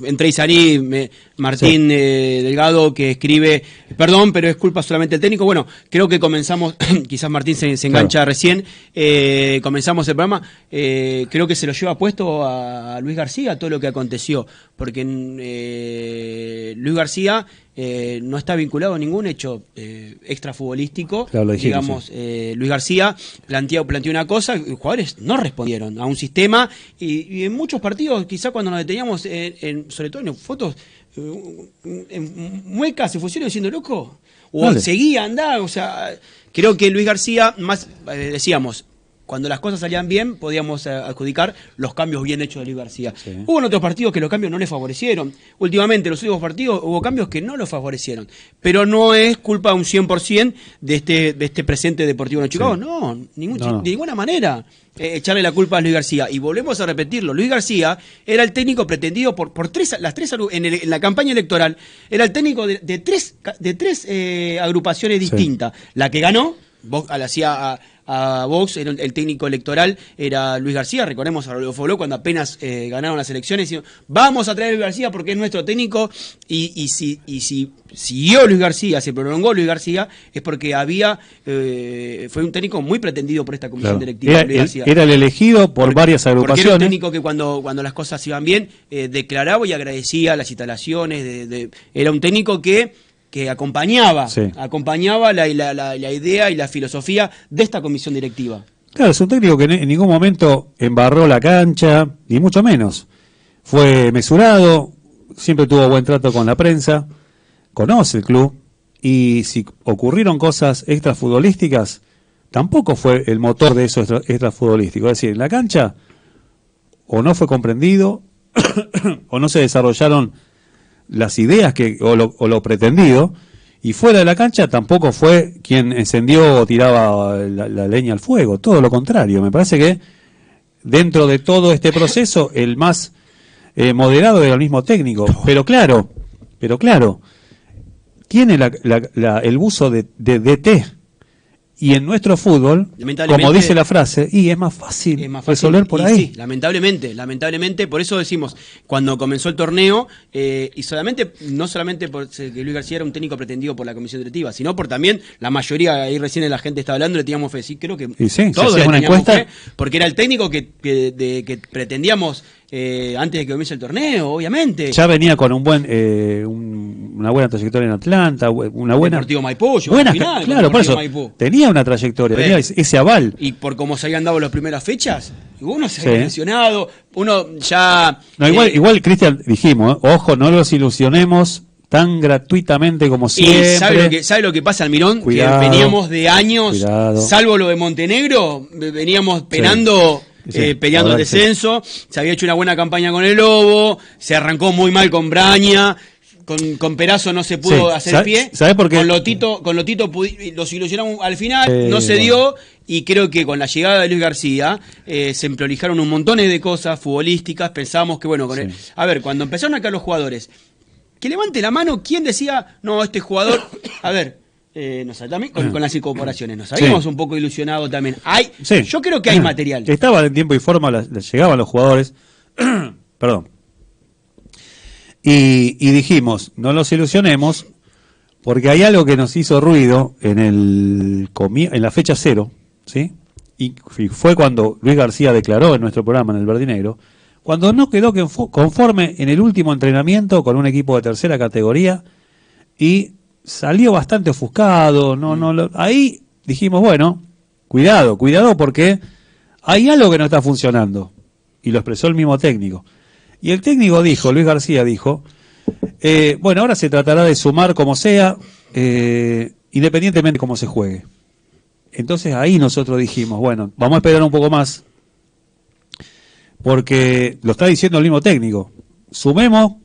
entre y salí, Martín Delgado, que escribe, perdón, pero es culpa solamente del técnico. Bueno, creo que comenzamos, quizás Martín se engancha recién, comenzamos el programa, creo que se lo lleva puesto a Luis García todo lo que aconteció, porque Luis García no está vinculado a ningún hecho extrafutbolístico. Claro, dijimos, digamos, Luis García planteó una cosa, los jugadores no respondieron a un sistema, y en muchos partidos, quizás cuando nos deteníamos, sobre todo en fotos, en muecas se fusiones diciendo, loco, o seguía, andá, o sea, creo que Luis García, más decíamos, cuando las cosas salían bien, podíamos adjudicar los cambios bien hechos de Luis García. Sí. Hubo en otros partidos que los cambios no le favorecieron. Últimamente, en los últimos partidos, hubo cambios que no lo favorecieron. Pero no es culpa un 100% de este presente Deportivo de Chicago. Sí. No, de ninguna manera. Echarle la culpa a Luis García. Y volvemos a repetirlo. Luis García era el técnico pretendido por las tres en la campaña electoral. Era el técnico de tres agrupaciones distintas. Sí. La que ganó, hacía a Vox, el técnico electoral era Luis García. Recordemos a Rodolfo Bló cuando apenas ganaron las elecciones, y vamos a traer a Luis García porque es nuestro técnico, y si siguió Luis García, se prolongó Luis García, es porque fue un técnico muy pretendido por esta comisión directiva. Era el elegido por varias agrupaciones. Porque era un técnico que cuando las cosas iban bien, declaraba y agradecía las instalaciones, era un técnico que acompañaba la idea y la filosofía de esta comisión directiva. Claro, es un técnico que en ningún momento embarró la cancha, ni mucho menos. Fue mesurado, siempre tuvo buen trato con la prensa, conoce el club, y si ocurrieron cosas extrafutbolísticas, tampoco fue el motor de eso extrafutbolístico. Es decir, en la cancha o no fue comprendido o no se desarrollaron las ideas o lo pretendido, y fuera de la cancha tampoco fue quien encendió o tiraba la leña al fuego, todo lo contrario. Me parece que dentro de todo este proceso el más moderado era el mismo técnico, pero claro tiene el buzo de DT, Y en nuestro fútbol, como dice la frase, y es más fácil resolver por ahí. Sí, lamentablemente, por eso decimos, cuando comenzó el torneo, y no solamente por que Luis García era un técnico pretendido por la comisión directiva, sino por también la mayoría, ahí recién la gente estaba hablando, le teníamos fe. Sí, creo que todos le teníamos fe, porque era el técnico que pretendíamos antes de que comience el torneo, obviamente. Ya venía con una buena trayectoria en Atlanta, una buena... Deportivo Maipú, claro, por eso, Maipú. Tenía una trayectoria, tenía ese aval. Y por cómo se habían dado las primeras fechas, uno se había lesionado, uno ya... No, igual Cristian, dijimos, ojo, no los ilusionemos tan gratuitamente como siempre. ¿Sabe lo que pasa, Almirón? Cuidado, que veníamos de años, salvo lo de Montenegro, veníamos penando... peleando el descenso, se había hecho una buena campaña con el Lobo, se arrancó muy mal con Braña, con Perazo no se pudo hacer pie. ¿Sabés por qué? Con Lotito los ilusionamos al final, no se dio, y creo que con la llegada de Luis García se emprolijaron un montón de cosas futbolísticas. Pensábamos que, bueno, a ver, cuando empezaron acá los jugadores, que levante la mano quién decía, no, este jugador, a ver, también con las incorporaciones nos habíamos un poco ilusionado también. Yo creo que hay material. Estaba en tiempo y forma, llegaban los jugadores. Perdón. Y dijimos, no los ilusionemos, porque hay algo que nos hizo ruido en la fecha 0, ¿sí? Y fue cuando Luis García declaró en nuestro programa, en el Verde y Negro, cuando no quedó conforme en el último entrenamiento con un equipo de tercera categoría y salió bastante ofuscado. Ahí dijimos, bueno, cuidado, porque hay algo que no está funcionando. Y lo expresó el mismo técnico. Y el técnico dijo, Luis García dijo, bueno, ahora se tratará de sumar como sea, independientemente de cómo se juegue. Entonces ahí nosotros dijimos, bueno, vamos a esperar un poco más, porque lo está diciendo el mismo técnico. Sumemos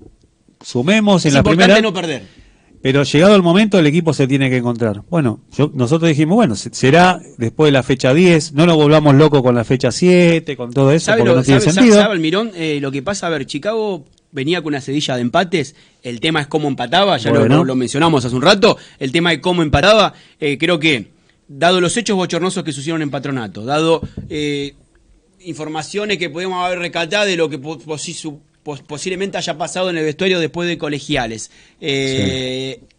en la primera... no perder. Pero llegado el momento el equipo se tiene que encontrar. Bueno, nosotros dijimos, bueno, será después de la fecha 10, no nos volvamos locos con la fecha 7, con todo eso, porque no tiene sentido. ¿Sabe, Almirón? Lo que pasa, a ver, Chicago venía con una sedilla de empates, el tema es cómo empataba, ya lo mencionamos hace un rato, el tema de cómo empataba, creo que, dado los hechos bochornosos que sucedieron en Patronato, dado informaciones que podemos haber recatado de lo que posiblemente haya pasado en el vestuario después de Colegiales,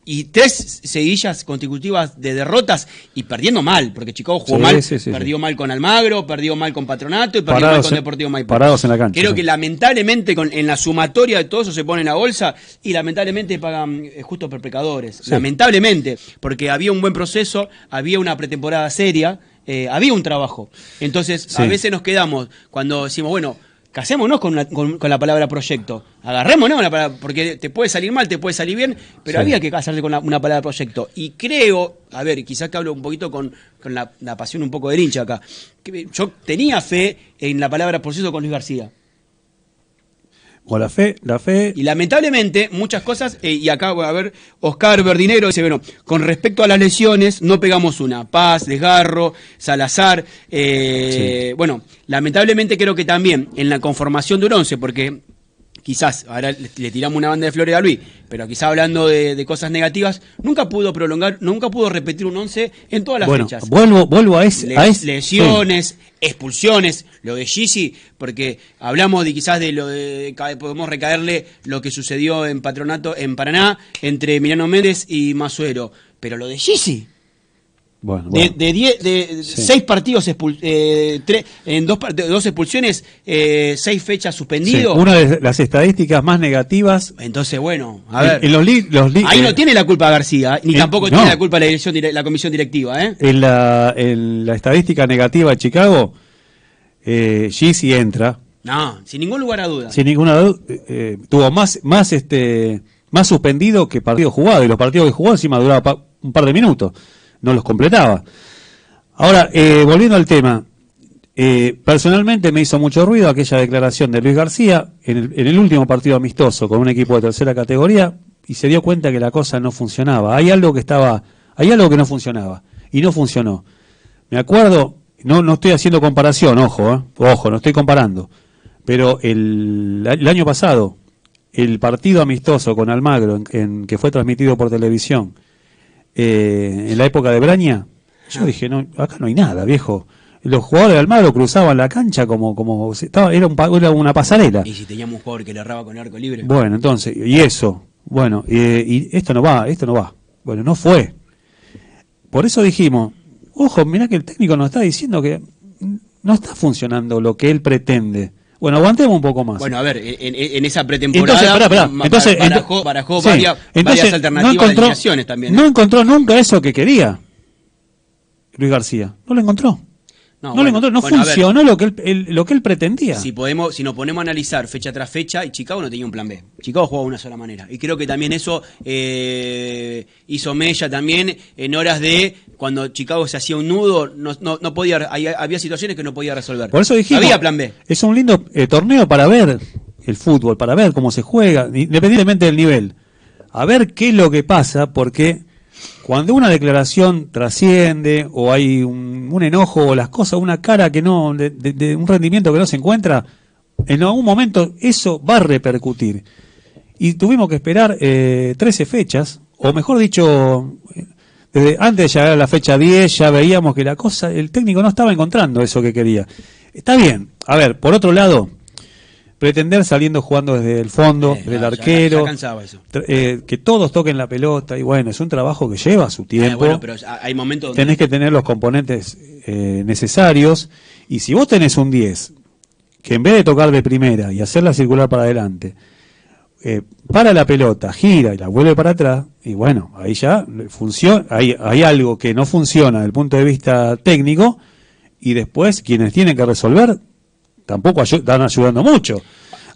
y 3 seguidillas consecutivas de derrotas y perdiendo mal, porque Chicago jugó mal, perdió mal con Almagro, perdió mal con Patronato y perdió mal con Deportivo Maipú. Parados en la cancha. Creo que lamentablemente en la sumatoria de todo eso se pone en la bolsa y lamentablemente pagan justos por pecadores. Lamentablemente, porque había un buen proceso, había una pretemporada seria, había un trabajo. Entonces, a veces nos quedamos cuando decimos, bueno, casémonos con la palabra proyecto. Agarrémonos la palabra, porque te puede salir mal, te puede salir bien, pero había que casarse con una palabra proyecto. Y creo, a ver, quizás que hablo un poquito con la pasión un poco del hincha acá, que yo tenía fe en la palabra proceso con Luis García. O la fe. Y lamentablemente, muchas cosas, y acá, a ver, Oscar Verdinero dice, bueno, con respecto a las lesiones, no pegamos una. Paz, Desgarro, Salazar, bueno, lamentablemente creo que también en la conformación de un 11, porque quizás, ahora le tiramos una banda de flores a Luis, pero quizás hablando de cosas negativas, nunca pudo repetir un 11 en todas las fechas. Vuelvo a ese. Lesiones, expulsiones, lo de Gisi, porque hablamos de quizás podemos recaerle lo que sucedió en Patronato, en Paraná, entre Emiliano Méndez y Masuero, pero lo de Gisi. Bueno. De 6 partidos, 2 expulsiones, 6 fechas suspendidos. Una de las estadísticas más negativas. Entonces, bueno, a ver. Ahí no tiene la culpa García, ni tampoco tiene la culpa la comisión directiva. En la estadística negativa de Chicago, Gisi entra. No, sin ningún lugar a duda. Sin ninguna duda, tuvo más suspendido que partidos jugados. Y los partidos que jugó encima duraba un par de minutos. No los completaba. Ahora, volviendo al tema, personalmente me hizo mucho ruido aquella declaración de Luis García en el último partido amistoso con un equipo de tercera categoría y se dio cuenta que la cosa no funcionaba. Hay algo que no funcionaba y no funcionó. Me acuerdo, no estoy haciendo comparación, ojo, no estoy comparando, pero el año pasado, el partido amistoso con Almagro, que fue transmitido por televisión, en la época de Braña, Yo dije, no, acá no hay nada, viejo. Los jugadores de Almagro cruzaban la cancha como era una pasarela. Y si teníamos un jugador que le erraba con el arco libre. Bueno, entonces, y eso, bueno, y esto no va. Bueno, no fue. Por eso dijimos, ojo, mirá que el técnico nos está diciendo que no está funcionando lo que él pretende. Bueno, aguantemos un poco más. Bueno, a ver, en esa pretemporada barajó sí, varias alternativas de alineaciones también. No encontró nunca eso que quería Luis García. No lo encontró. No lo encontró, funcionó lo que él pretendía. Si nos ponemos a analizar fecha tras fecha, y Chicago no tenía un plan B. Chicago jugaba de una sola manera. Y creo que también eso hizo mella también en horas de cuando Chicago se hacía un nudo, no podía, había situaciones que no podía resolver. Por eso dijimos, había plan B. Es un lindo torneo para ver el fútbol, para ver cómo se juega, independientemente del nivel. A ver qué es lo que pasa, porque cuando una declaración trasciende o hay un enojo o las cosas, una cara que no, de un rendimiento que no se encuentra, en algún momento eso va a repercutir. Y tuvimos que esperar 13 fechas, o mejor dicho, desde antes de llegar a la fecha 10 ya veíamos que el técnico no estaba encontrando eso que quería. Está bien, a ver, por otro lado, pretender saliendo jugando desde el fondo, del arquero, ya cansaba eso. Que todos toquen la pelota, y bueno, es un trabajo que lleva su tiempo. Bueno, pero hay momentos donde tenés que tener los componentes necesarios, y si vos tenés un 10, que en vez de tocar de primera y hacerla circular para adelante, para la pelota, gira y la vuelve para atrás, y bueno, ahí ya funciona, hay algo que no funciona desde el punto de vista técnico, y después quienes tienen que resolver tampoco están ayudando mucho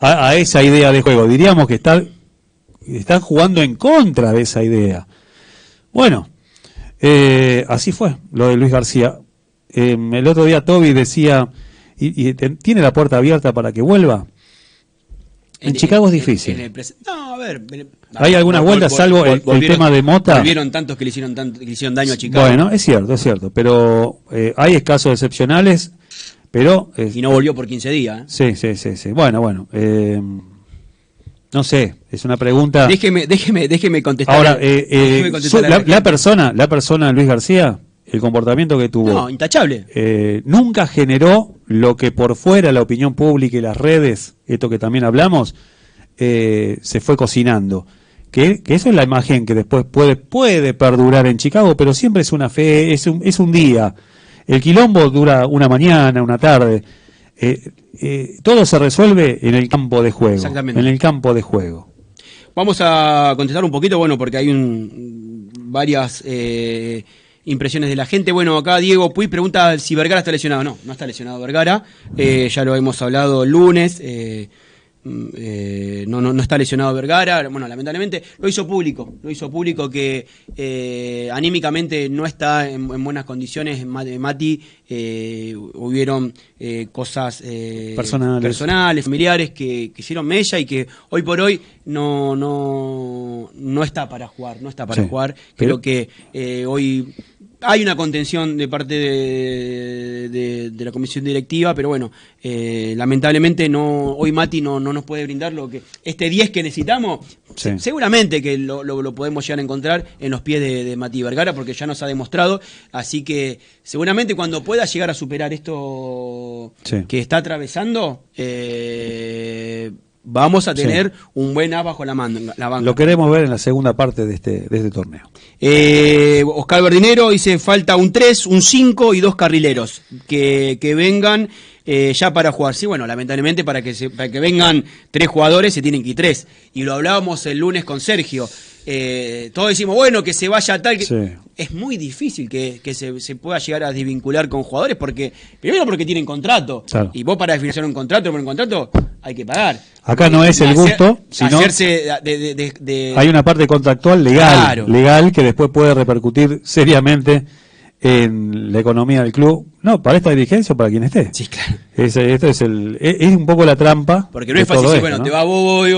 a esa idea de juego. Diríamos que están jugando en contra de esa idea. Bueno, así fue lo de Luis García. El otro día Toby decía, ¿tiene la puerta abierta para que vuelva? En Chicago es difícil. No, a ver. Hay algunas vueltas, salvo el tema de Mota. Volvieron tantos que le hicieron daño a Chicago. Bueno, es cierto. Pero hay casos excepcionales. Pero, y no volvió por 15 días. Sí. Bueno. No sé, es una pregunta. Déjeme contestar. Ahora, la persona Luis García, el comportamiento que tuvo. No, intachable. Nunca generó lo que por fuera la opinión pública y las redes, esto que también hablamos, se fue cocinando. Que eso es la imagen que después puede perdurar en Chicago, pero siempre es una fe, es un día. El quilombo dura una mañana, una tarde. Todo se resuelve en el campo de juego. Exactamente. En el campo de juego. Vamos a contestar un poquito, porque hay varias impresiones de la gente. Bueno, acá Diego Puy pregunta si Vergara está lesionado. No está lesionado Vergara. Ya lo hemos hablado el lunes. No está lesionado Vergara. Bueno, lamentablemente lo hizo público que anímicamente no está en buenas condiciones. Mati, hubieron cosas personales, familiares que hicieron mella y que hoy por hoy no está para jugar, Creo que hoy hay una contención de parte de la comisión directiva, pero bueno, lamentablemente hoy Mati no nos puede brindar lo que este 10 que necesitamos. Sí. Seguramente que lo podemos llegar a encontrar en los pies de Mati Vergara, porque ya nos ha demostrado, así que seguramente cuando pueda llegar a superar esto que está atravesando, vamos a tener un buen as bajo la banca. Lo queremos ver en la segunda parte de este torneo. Oscar Verdinero dice, falta un 3, un 5 y 2 carrileros que vengan ya para jugar. Sí, bueno, lamentablemente para que vengan 3 jugadores se tienen que ir 3. Y lo hablábamos el lunes con Sergio. Todos decimos, bueno, que se vaya tal. Es muy difícil que se pueda llegar a desvincular con jugadores, primero porque tienen contrato. Claro. Y vos para definir un contrato, por un contrato hay que pagar. Acá no es el gusto, sino hay una parte contractual legal que después puede repercutir seriamente en la economía del club. No, para esta dirigencia o para quien esté. Sí, claro. Esto es un poco la trampa. Porque no es fácil decir, bueno, ¿no? Te va vos.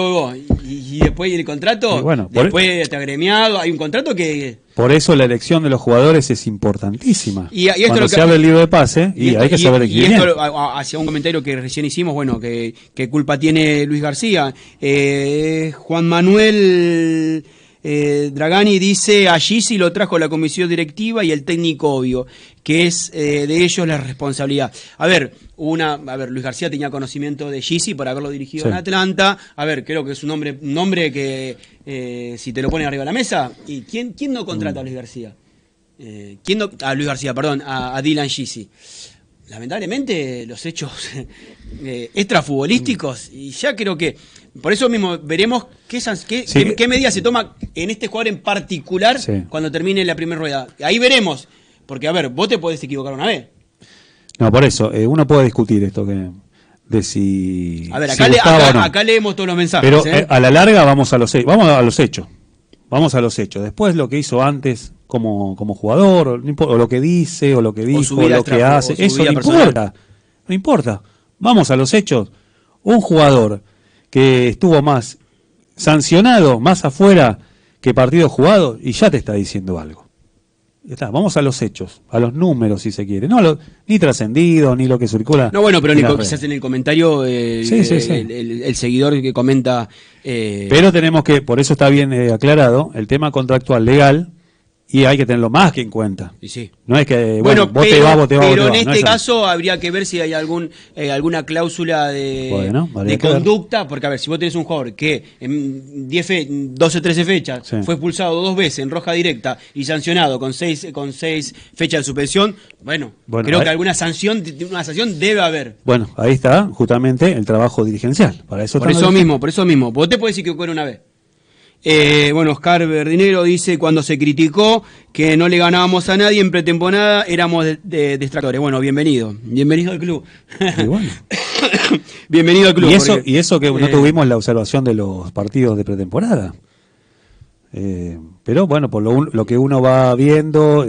Y después el contrato, después te agremiado. Hay un contrato que... Por eso la elección de los jugadores es importantísima. Y esto cuando se abre el libro de pase, hay que saber de quién viene. Y esto, hacia un comentario que recién hicimos, bueno, que culpa tiene Luis García. Juan Manuel Dragani dice, allí sí lo trajo la comisión directiva y el técnico obvio, que es de ellos la responsabilidad. A ver, Luis García tenía conocimiento de Gisi por haberlo dirigido en Atlanta. A ver, creo que es un nombre que si te lo ponen arriba de la mesa, ¿y quién no contrata a Luis García? A Luis García, perdón, a Dylan Gisi. Lamentablemente los hechos extrafutbolísticos, y ya creo que por eso mismo veremos qué medida se toma en este jugador en particular cuando termine la primera rueda. Ahí veremos, porque a ver, vos te podés equivocar una vez. No, por eso, uno puede discutir esto de si... A ver, acá leemos todos los mensajes. Pero a la larga vamos a los hechos. Vamos a los hechos. Después lo que hizo antes como jugador, o lo que dice, o lo que dijo, o lo que hace, eso no importa. No importa. Vamos a los hechos. Un jugador que estuvo más sancionado, más afuera que partido jugado, y ya te está diciendo algo. Ya está, vamos a los hechos, a los números si se quiere. No ni trascendido, ni lo que circula. No, bueno, pero quizás en el comentario el seguidor que comenta... Pero tenemos que, por eso está bien aclarado, el tema contractual legal, y hay que tenerlo más que en cuenta. Sí. No es que, vos te vas. Pero en este caso habría que ver si hay alguna cláusula de conducta, porque a ver, si vos tenés un jugador que en 12, 13 fechas fue expulsado 2 veces en roja directa y sancionado con 6 fechas de suspensión, creo que alguna sanción debe haber. Bueno, ahí está justamente el trabajo dirigencial. Por eso mismo. Vos te podés equivocar una vez. Oscar Verdinero dice, cuando se criticó que no le ganábamos a nadie en pretemporada, éramos distractores. Bueno, bienvenido al club. Bueno. Bienvenido al club. Y eso que no tuvimos la observación de los partidos de pretemporada. Pero bueno, por lo que uno va viendo,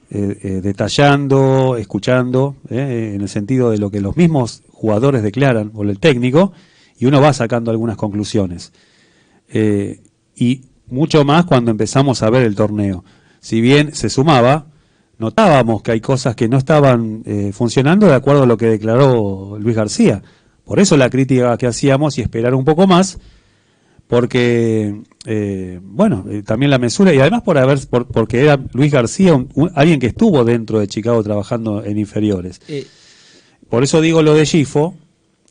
detallando, escuchando, en el sentido de lo que los mismos jugadores declaran, o el técnico, y uno va sacando algunas conclusiones. Y mucho más cuando empezamos a ver el torneo. Si bien se sumaba, notábamos que hay cosas que no estaban funcionando de acuerdo a lo que declaró Luis García. Por eso la crítica que hacíamos y esperar un poco más, porque también la mesura, y además porque era Luis García alguien que estuvo dentro de Chicago trabajando en inferiores. Por eso digo lo de Gifo,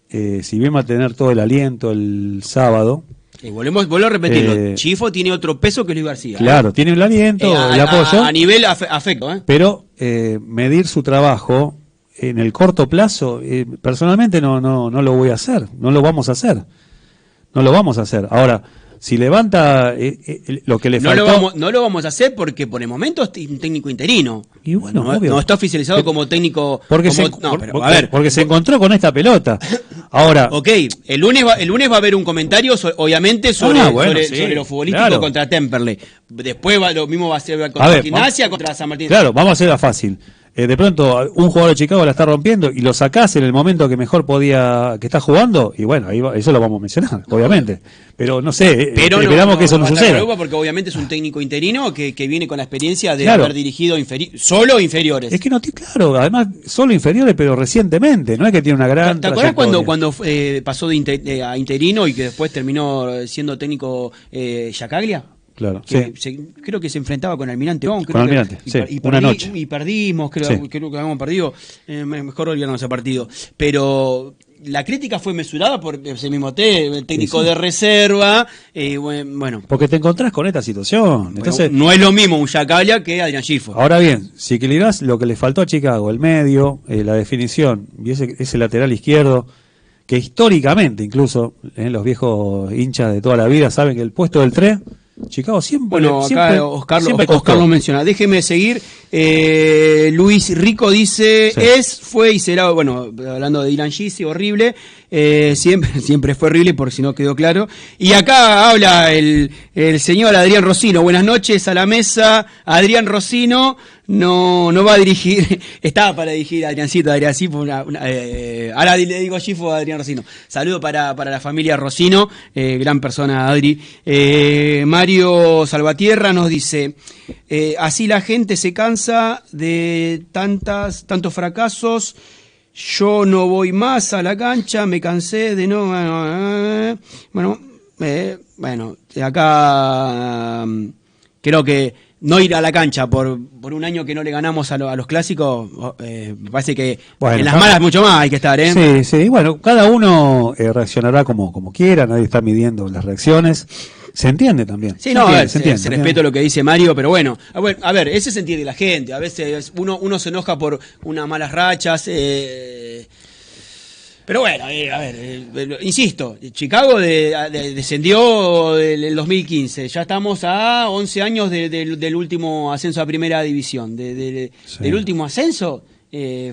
si bien va a tener todo el aliento el sábado. Vuelvo a repetirlo, Chifo tiene otro peso que Luis García. Claro, tiene el aliento, el apoyo. A nivel afecto. Pero medir su trabajo en el corto plazo, personalmente no lo voy a hacer, no lo vamos a hacer. Ahora, si levanta lo que le faltó... No lo vamos a hacer porque por el momento es un técnico interino. Y bueno, no está oficializado como técnico... Porque se encontró con esta pelota. Ahora... Ok, el lunes va a haber un comentario, obviamente, sobre lo futbolístico contra Temperley. Después lo mismo va a ser contra Gimnasia, contra San Martín. Claro, vamos a hacerla fácil. De pronto un jugador de Chicago la está rompiendo y lo sacás en el momento que mejor que está jugando, y bueno, eso lo vamos a mencionar, obviamente. Pero no sé, esperamos que eso no suceda. Porque obviamente es un técnico interino que viene con la experiencia de haber dirigido solo inferiores. Es que claro, además solo inferiores, pero recientemente, no es que tiene una gran... ¿Te acordás cuando pasó a interino y que después terminó siendo técnico Yacaglia? Claro, creo que se enfrentaba con Almirante Bon. Una noche. Y perdimos, creo que habíamos perdido. Mejor olvidarnos ese partido. Pero la crítica fue mesurada por ese mismo el técnico de reserva. Porque te encontrás con esta situación. Entonces, no es lo mismo un Yacaglia que Adrián Gifo. Ahora bien, si equilibrás lo que le faltó a Chicago, el medio, la definición, y ese lateral izquierdo, que históricamente incluso los viejos hinchas de toda la vida saben que el puesto del 3... Chicago siempre... Bueno, acá Oscar lo menciona. Déjeme seguir. Luis Rico dice, fue y será, bueno, hablando de Dylan Gisi, horrible. Siempre fue horrible, por si no quedó claro. Y acá habla el señor Adrián Rosino. Buenas noches a la mesa. Adrián Rosino no va a dirigir, estaba para dirigir a Adriancito, ahora le digo Gifo a Adrián Rosino. Saludo para la familia Rosino, gran persona Adri. Mario Salvatierra nos dice, así la gente se cansa de tantos fracasos. Yo no voy más a la cancha, me cansé de no... Bueno, Bueno, acá creo que no ir a la cancha por un año que no le ganamos a los clásicos, me parece que en las malas mucho más hay que estar, ¿eh? Sí, bueno, cada uno reaccionará como quiera, nadie está midiendo las reacciones. Se entiende también. Sí, se respeto lo que dice Mario, pero bueno, a ver, ese se entiende la gente. A veces uno se enoja por unas malas rachas. Pero bueno, insisto, Chicago descendió del 2015. Ya estamos a 11 años del último ascenso a primera división. Del último ascenso.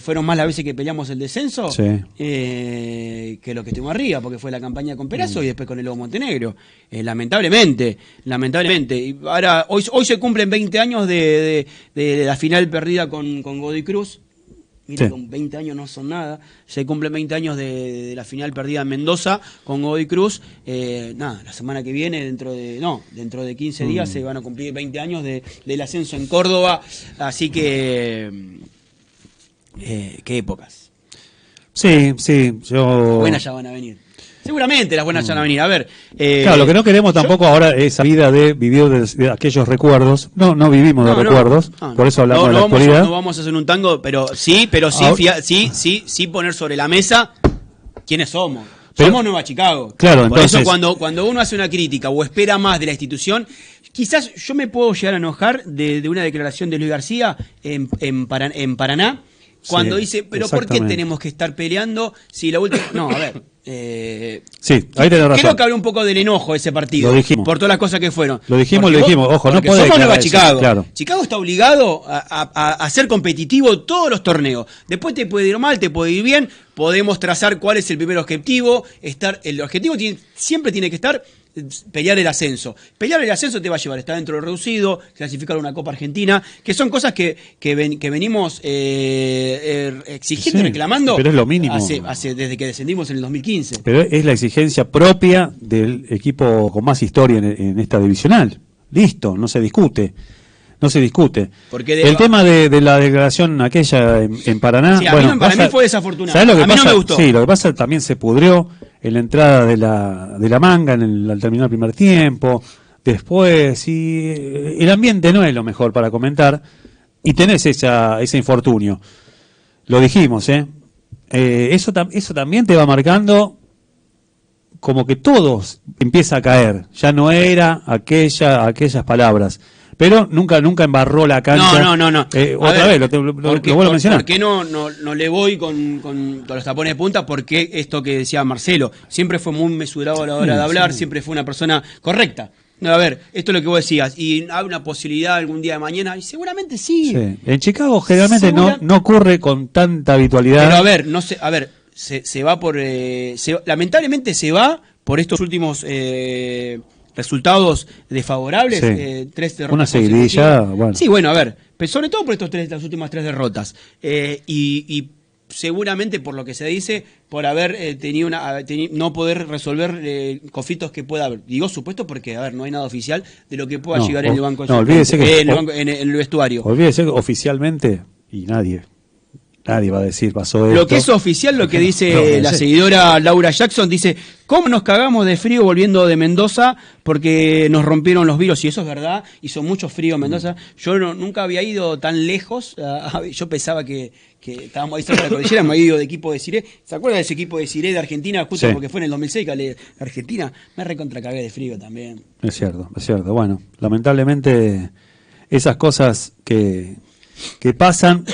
Fueron más las veces que peleamos el descenso que lo que estuvimos arriba, porque fue la campaña con Perazo y después con el Lobo Montenegro. Lamentablemente. Y ahora, hoy se cumplen 20 años de la final perdida con Godoy Cruz. Mira, con 20 años no son nada. Se cumplen 20 años de la final perdida en Mendoza con Godoy Cruz. La semana que viene, dentro de 15 días, se van a cumplir 20 años del ascenso en Córdoba. Así que... qué épocas. Sí, las buenas ya van a venir. Seguramente las buenas ya van a venir. A ver. Claro, lo que no queremos tampoco ahora es esa vida de vivir de aquellos recuerdos. No vivimos de recuerdos. Por eso hablamos de la actualidad. No vamos a hacer un tango, pero sí poner sobre la mesa quiénes somos. Somos Nueva Chicago. Claro, por entonces, eso cuando uno hace una crítica o espera más de la institución, quizás yo me puedo llegar a enojar de una declaración de Luis García en Paraná. Cuando dice, pero ¿por qué tenemos que estar peleando si la última... No, a ver. Sí, ahí tenés razón. Creo que habrá un poco del enojo ese partido. Lo dijimos. Por todas las cosas que fueron. Lo dijimos. Ojo, no podés somos Nueva Chicago. Claro. Chicago está obligado a ser competitivo todos los torneos. Después te puede ir mal, te puede ir bien. Podemos trazar cuál es el primer objetivo. El objetivo siempre tiene que estar pelear el ascenso. Pelear el ascenso te va a llevar a estar dentro del reducido, clasificar una Copa Argentina, que son cosas que venimos exigiendo, reclamando. Pero es lo mínimo. Desde que descendimos en el 2015. Pero es la exigencia propia del equipo con más historia en esta divisional. Listo, no se discute. Porque el tema de la declaración aquella en Paraná. Sí, para mí fue desafortunado. ¿Sabés lo que pasa? No me gustó. Sí, lo que pasa también se pudrió en la entrada de la manga al terminar el primer tiempo. Después, y el ambiente no es lo mejor para comentar. Y tenés ese infortunio. Lo dijimos, eso también te va marcando como que todos empieza a caer. Ya no era aquellas palabras. Pero nunca embarró la cancha. No. Otra vez, lo vuelvo a mencionar. ¿Por qué no le voy con los tapones de punta? Porque esto que decía Marcelo, siempre fue muy mesurado a la hora de hablar, siempre fue una persona correcta. No, a ver, esto es lo que vos decías. ¿Y hay una posibilidad algún día de mañana? Y seguramente sí. En Chicago generalmente no ocurre con tanta habitualidad. Pero se va por... lamentablemente se va por estos últimos... resultados desfavorables, 3 derrotas. Una seguidilla, bueno. Sí, bueno, a ver, pero sobre todo por las últimas 3 derrotas. Y seguramente, por lo que se dice, por haber no poder resolver conflictos que pueda haber. Digo supuesto porque, a ver, no hay nada oficial de lo que pueda llegar en el banco. Olvídese que en el vestuario. Olvídese que oficialmente, y nadie va a decir pasó esto. Lo que es oficial, lo que dice la seguidora Laura Jackson, dice, ¿cómo nos cagamos de frío volviendo de Mendoza? Porque nos rompieron los virus, y eso es verdad, hizo mucho frío en Mendoza. Yo nunca había ido tan lejos, yo pensaba que estábamos ahí cerca de la cordillera, me había ido de equipo de Ciré. ¿Se acuerdan de ese equipo de Ciré de Argentina? Justo porque fue en el 2006 que Argentina me recontracagué de frío también. Es cierto. Bueno, lamentablemente esas cosas que pasan,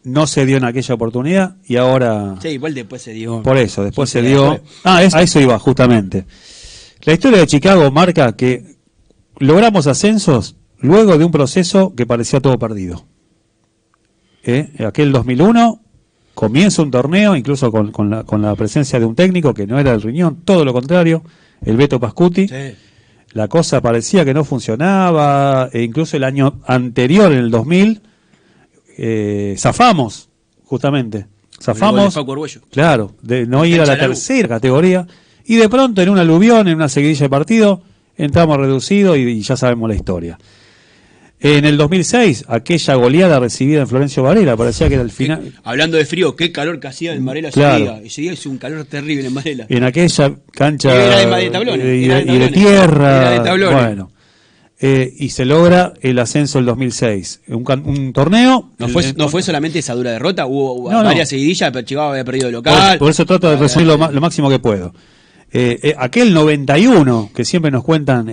no se dio en aquella oportunidad y ahora... Sí, igual después se dio. Por eso, después se dio... a eso iba, justamente. La historia de Chicago marca que logramos ascensos luego de un proceso que parecía todo perdido. Aquel 2001, comienza un torneo, incluso con la presencia de un técnico que no era el Riñón, todo lo contrario, el Beto Pascuti. Sí. La cosa parecía que no funcionaba, e incluso el año anterior, en el 2000... zafamos, justamente. Claro, de no ir a la tercera categoría. Y de pronto, en un aluvión, en una seguidilla de partido, entramos reducidos y ya sabemos la historia. En el 2006, aquella goleada recibida en Florencio Varela, parecía que era el final. Hablando de frío, qué calor que hacía en Varela Claro. ese día hizo un calor terrible en Varela. En aquella cancha Era de tablones, y era de de tablones. tierra. Era de tablones. Bueno. Y se logra el ascenso del 2006. Un torneo. No fue solamente esa dura derrota, hubo No, varias seguidillas, pero Chicago había perdido de Por, local. por eso trato de resumir lo máximo que puedo. Aquel 91, que siempre nos cuentan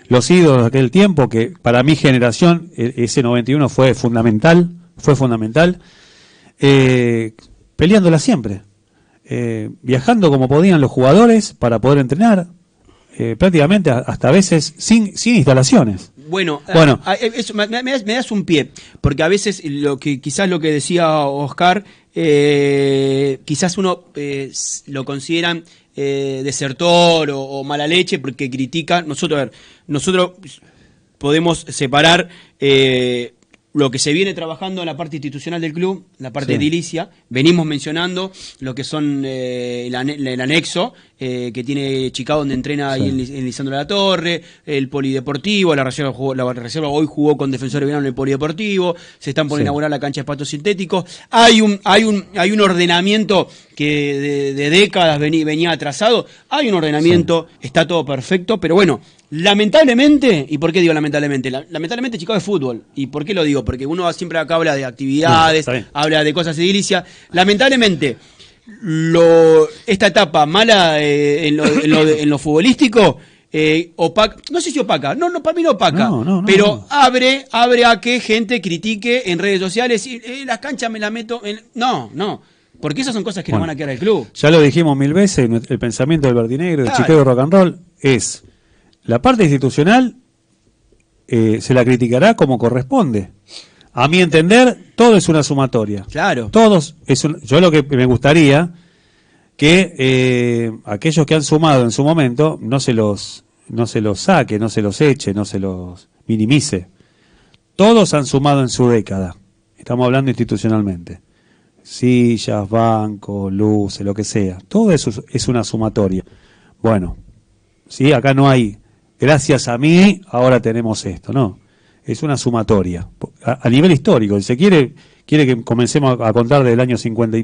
los ídolos de aquel tiempo, que para mi generación ese 91 fue fundamental, peleándola siempre, viajando como podían los jugadores para poder entrenar, prácticamente hasta a veces sin instalaciones. Bueno, Bueno. Eso, me das un pie, porque a veces quizás lo que decía Oscar, quizás uno lo consideran desertor o mala leche porque critica. Nosotros podemos separar lo que se viene trabajando en la parte institucional del club, la parte Sí. edilicia. Venimos mencionando lo que son el anexo que tiene Chicago, donde entrena ahí en Lisandro de la Torre, el polideportivo, la reserva hoy jugó con Defensores Belgrano en el polideportivo, se están por Sí. inaugurar la cancha de pasto sintéticos. Hay un ordenamiento que de décadas venía atrasado, hay un ordenamiento, está todo perfecto, pero bueno, lamentablemente, ¿y por qué digo lamentablemente? Lamentablemente Chicago es fútbol. ¿Y por qué lo digo? Porque uno siempre acá habla de actividades, Está bien. habla de cosas edilicias. Lamentablemente, esta etapa mala en lo futbolístico, opaca, no sé si opaca, no, para mí no opaca, No, pero abre a que gente critique en redes sociales y las canchas me las meto en... No, porque esas son cosas que nos Bueno. van a quedar al club. Ya lo dijimos 1000 veces, el pensamiento del verdinegro, del Claro. Chicago Rock and Roll, es la parte institucional se la criticará como corresponde. A mi entender, todo es una sumatoria. Claro. Yo lo que me gustaría que aquellos que han sumado en su momento no se los saque, no se los eche, no se los minimice. Todos han sumado en su década. Estamos hablando institucionalmente. Sillas, bancos, luces, lo que sea. Todo eso es una sumatoria. Bueno, sí, acá no hay, gracias a mí, ahora tenemos esto, no. Es una sumatoria. A nivel histórico, si se quiere que comencemos a contar del año 50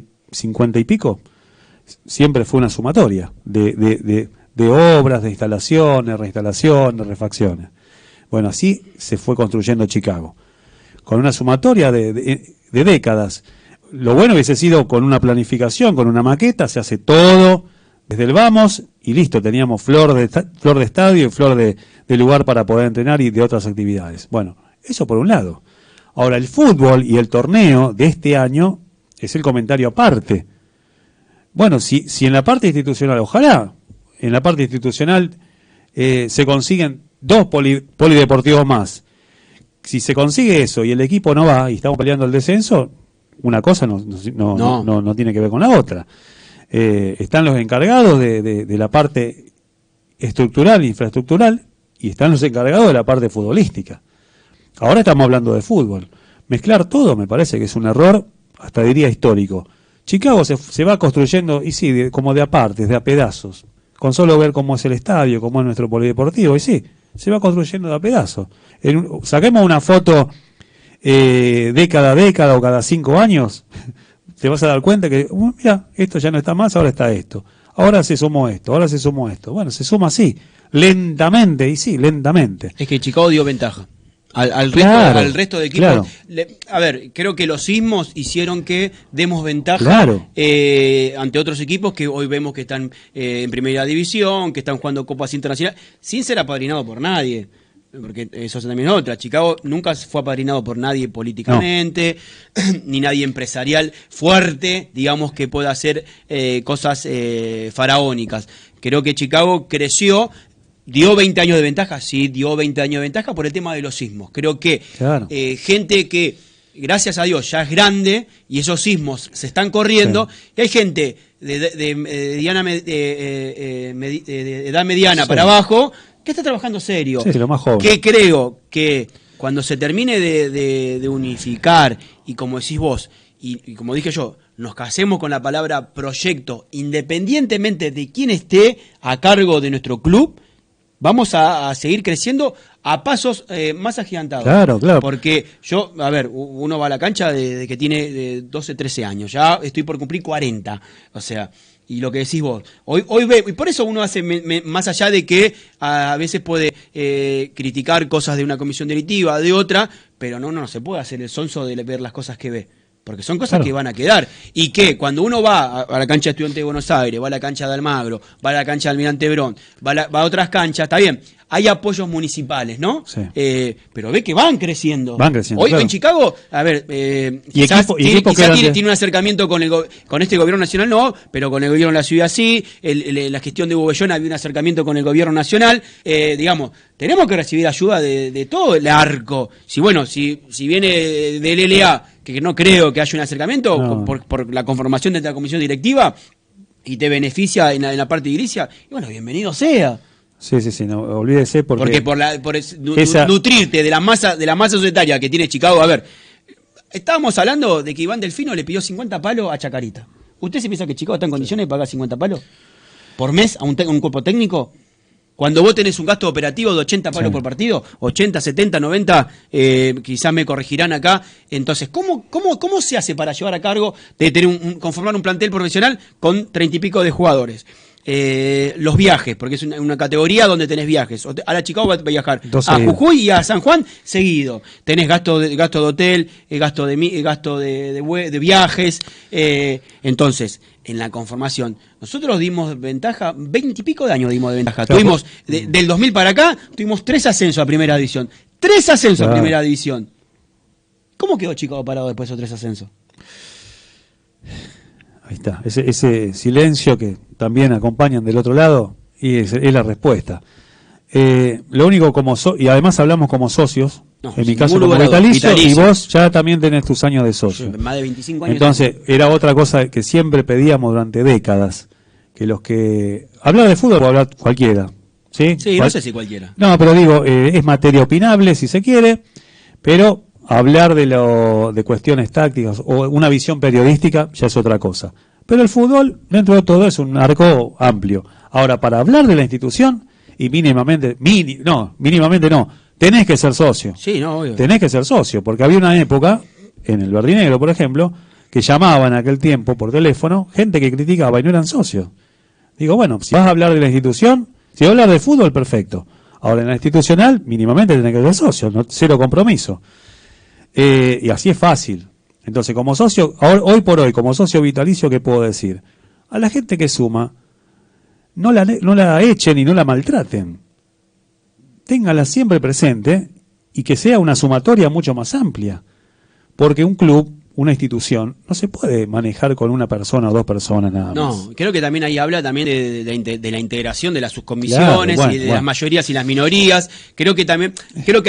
y pico, siempre fue una sumatoria de obras, de instalaciones, reinstalaciones, refacciones. Bueno, así se fue construyendo Chicago. Con una sumatoria de décadas. Lo bueno hubiese sido con una planificación, con una maqueta, se hace todo desde el vamos y listo, teníamos flor de estadio y flor de lugar para poder entrenar y de otras actividades. Bueno, eso por un lado. Ahora, el fútbol y el torneo de este año es el comentario aparte. Bueno, si en la parte institucional, ojalá, en la parte institucional se consiguen 2 polideportivos más. Si se consigue eso y el equipo no va y estamos peleando el descenso, una cosa no tiene que ver con la otra. Están los encargados de la parte estructural, infraestructural, y están los encargados de la parte futbolística. Ahora estamos hablando de fútbol. Mezclar todo me parece que es un error, hasta diría histórico. Chicago se va construyendo, y sí, como de a partes, de a pedazos. Con solo ver cómo es el estadio, cómo es nuestro polideportivo, y sí, se va construyendo de a pedazos. Saquemos una foto década a década o cada 5 años, te vas a dar cuenta que, mira, esto ya no está más, ahora está esto. Ahora se sumó esto, ahora se sumó esto. Bueno, se suma así, lentamente, y sí, lentamente. Es que Chicago dio ventaja al resto de equipos. Claro. A ver, creo que los sismos hicieron que demos ventaja Claro. ante otros equipos que hoy vemos que están en primera división, que están jugando copas internacionales, sin ser apadrinado por nadie. Porque eso también es otra. Chicago nunca fue apadrinado por nadie políticamente, ni nadie empresarial fuerte, digamos, que pueda hacer cosas faraónicas. Creo que Chicago creció, dio 20 años de ventaja, sí, dio 20 años de ventaja por el tema de los sismos. Creo que Claro. gente que, gracias a Dios, ya es grande y esos sismos se están corriendo, y hay gente de edad mediana Sí. para abajo que está trabajando serio. Sí, lo más joven. Que creo que cuando se termine de unificar, y como decís vos, y como dije yo, nos casemos con la palabra proyecto, independientemente de quién esté a cargo de nuestro club, vamos a seguir creciendo a pasos más agigantados. Claro, claro. Porque yo, a ver, uno va a la cancha de que tiene 12, 13 años, ya estoy por cumplir 40, o sea, y lo que decís vos, hoy ve, y por eso uno hace, más allá de que a veces puede criticar cosas de una comisión directiva, de otra, pero no se puede hacer el sonso de ver las cosas que ve. Porque son cosas que van a quedar. Y que cuando uno va a la cancha de Estudiantes de Buenos Aires, va a la cancha de Almagro, va a la cancha de Almirante Brown, va a otras canchas, está bien, hay apoyos municipales, ¿no? Sí. Pero ve que van creciendo. Van creciendo, Hoy claro. en Chicago, a ver, quizás tiene un acercamiento con este gobierno nacional, no, pero con el gobierno de la ciudad sí, la gestión de Bubellón había un acercamiento con el gobierno nacional, digamos, tenemos que recibir ayuda de todo el arco. Si viene del LLA, que no creo que haya un acercamiento por la conformación de la comisión directiva y te beneficia en la parte de edilicia, y bueno, bienvenido sea. Sí, no, olvídese porque nutrirte de la masa societaria que tiene Chicago. A ver, estábamos hablando de que Iván Delfino le pidió 50 palos a Chacarita. ¿Usted se piensa que Chicago está en condiciones de pagar 50 palos por mes a un cuerpo técnico? Cuando vos tenés un gasto operativo de 80 palos por partido, 80, 70, 90, quizás me corregirán acá. Entonces, ¿cómo se hace para llevar a cargo de tener conformar un plantel profesional con 30 y pico de jugadores? Los viajes, porque es una categoría donde tenés viajes. A la Chicago va a viajar a Jujuy y a San Juan seguido. Tenés gasto de hotel, gasto de viajes. Entonces, en la conformación, nosotros dimos ventaja, 20 y pico de años dimos de ventaja. Claro. Tuvimos, del 2000 para acá, tuvimos 3 ascensos a primera división. 3 ascensos a primera división. ¿Cómo quedó Chicago parado después de esos 3 ascensos? Ahí está, ese silencio que también acompañan del otro lado, y es la respuesta. Lo único y además hablamos como socios, en mi caso como vitalicio, y vos ya también tenés tus años de socio. Más de 25 años. Entonces, era otra cosa que siempre pedíamos durante décadas, que los que... Hablar de fútbol puede hablar cualquiera, ¿sí? Sí, no sé si cualquiera. No, pero digo, es materia opinable si se quiere, pero... hablar de cuestiones tácticas o una visión periodística ya es otra cosa. Pero el fútbol, dentro de todo, es un arco amplio. Ahora, para hablar de la institución, y mínimamente no, tenés que ser socio. Sí, no, obvio. Tenés que ser socio, porque había una época, en el Verdinegro, por ejemplo, que llamaban en aquel tiempo por teléfono, gente que criticaba y no eran socios. Digo, bueno, si vas a hablar de la institución, si vas a hablar de fútbol, perfecto. Ahora, en la institucional, mínimamente tenés que ser socio, cero compromiso. Y así es fácil. Entonces, como socio, hoy por hoy, como socio vitalicio, ¿qué puedo decir? A la gente que suma, no la echen y no la maltraten. Téngala siempre presente y que sea una sumatoria mucho más amplia. Porque un club, una institución, no se puede manejar con una persona o 2 personas nada más. No, creo que también ahí habla también de la integración de las subcomisiones, claro, y de las mayorías y las minorías. Creo que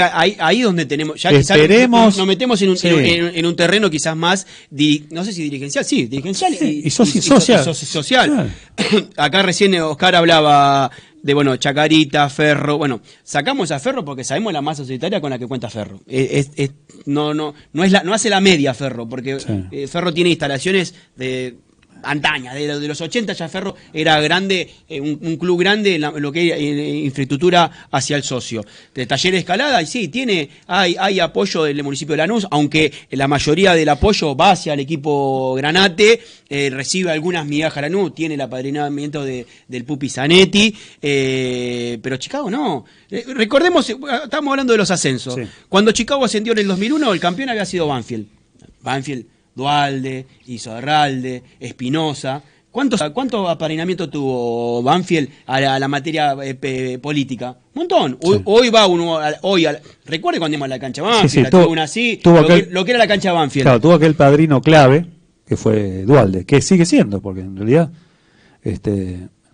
ahí donde tenemos, ya esperemos, nos metemos en un terreno quizás más, no sé si dirigencial, y social. Claro. Acá recién Oscar hablaba de Chacarita, Ferro. Bueno, sacamos a Ferro porque sabemos la masa societaria con la que cuenta Ferro. No hace la media Ferro, porque Ferro tiene instalaciones de antaña, de los 80 ya Ferro era grande, un club grande en lo que hay infraestructura hacia el socio. De taller de escalada, y sí, hay apoyo del municipio de Lanús, aunque la mayoría del apoyo va hacia el equipo Granate, recibe algunas migajas Lanús, tiene el apadrinamiento del Pupi Zanetti, pero Chicago no. Recordemos, estamos hablando de los ascensos. Sí. Cuando Chicago ascendió en el 2001, el campeón había sido Banfield, Dualde, Isorralde, Espinosa. ¿Cuánto apadrinamiento tuvo Banfield a la materia política? Un montón. Hoy va uno. Recuerde cuando íbamos a la cancha Banfield, tuvo una así, lo que era la cancha Banfield. Claro, tuvo aquel padrino clave, que fue Dualde, que sigue siendo, porque en realidad.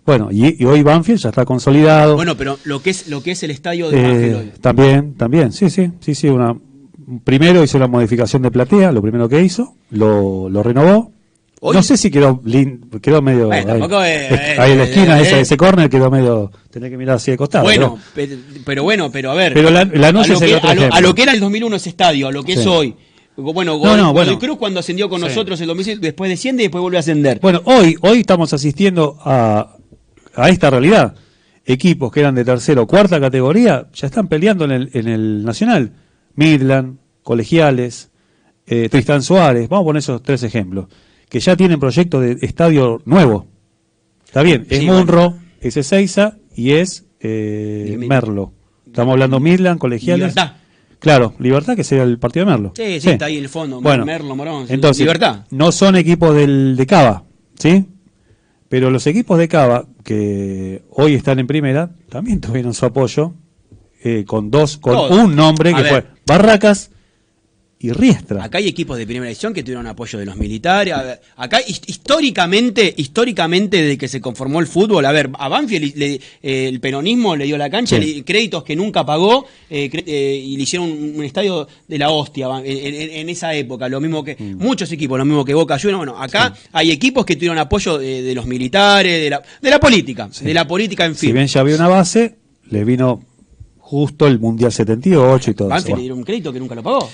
Bueno, y hoy Banfield ya está consolidado. Bueno, pero lo que es el estadio de Banfield hoy. También, sí. Primero hizo la modificación de platea, lo primero que hizo, lo renovó. ¿Hoy? No sé si quedó medio ahí en la esquina ese córner quedó medio, tenés que mirar así de costado. Bueno, pero a ver, pero Lanús es el otro ejemplo. A lo que era el 2001 ese estadio, a lo que es hoy. Godoy Cruz cuando ascendió con nosotros el 2006, después desciende y después vuelve a ascender. Bueno, hoy estamos asistiendo a esta realidad. equipos que eran de tercera o cuarta categoría ya están peleando en el Nacional. Midland, Colegiales, Tristán Suárez, vamos a poner esos 3 ejemplos, que ya tienen proyectos de estadio nuevo. Está bien, es Munro, es Ezeiza y es Merlo. Estamos hablando Midland, Colegiales. Libertad. Claro, Libertad, que sería el partido de Merlo. Sí, está ahí en el fondo. Bueno, Merlo, Morón. entonces, Libertad. no son equipos de Cava, ¿sí? Pero los equipos de Cava, que hoy están en primera, también tuvieron su apoyo con un nombre que fue Barracas y Riestra. Acá hay equipos de primera división que tuvieron apoyo de los militares. A ver, acá históricamente, desde que se conformó el fútbol, a ver, a Banfield el peronismo le dio la cancha, créditos que nunca pagó, y le hicieron un estadio de la hostia en esa época. Lo mismo que muchos equipos, lo mismo que Boca Juniors. Bueno, acá hay equipos que tuvieron apoyo de los militares, de la política, de la política, en fin. Si bien ya había una base, le vino justo el Mundial 78 y todo Banfield eso. le dieron un crédito que nunca lo pagó.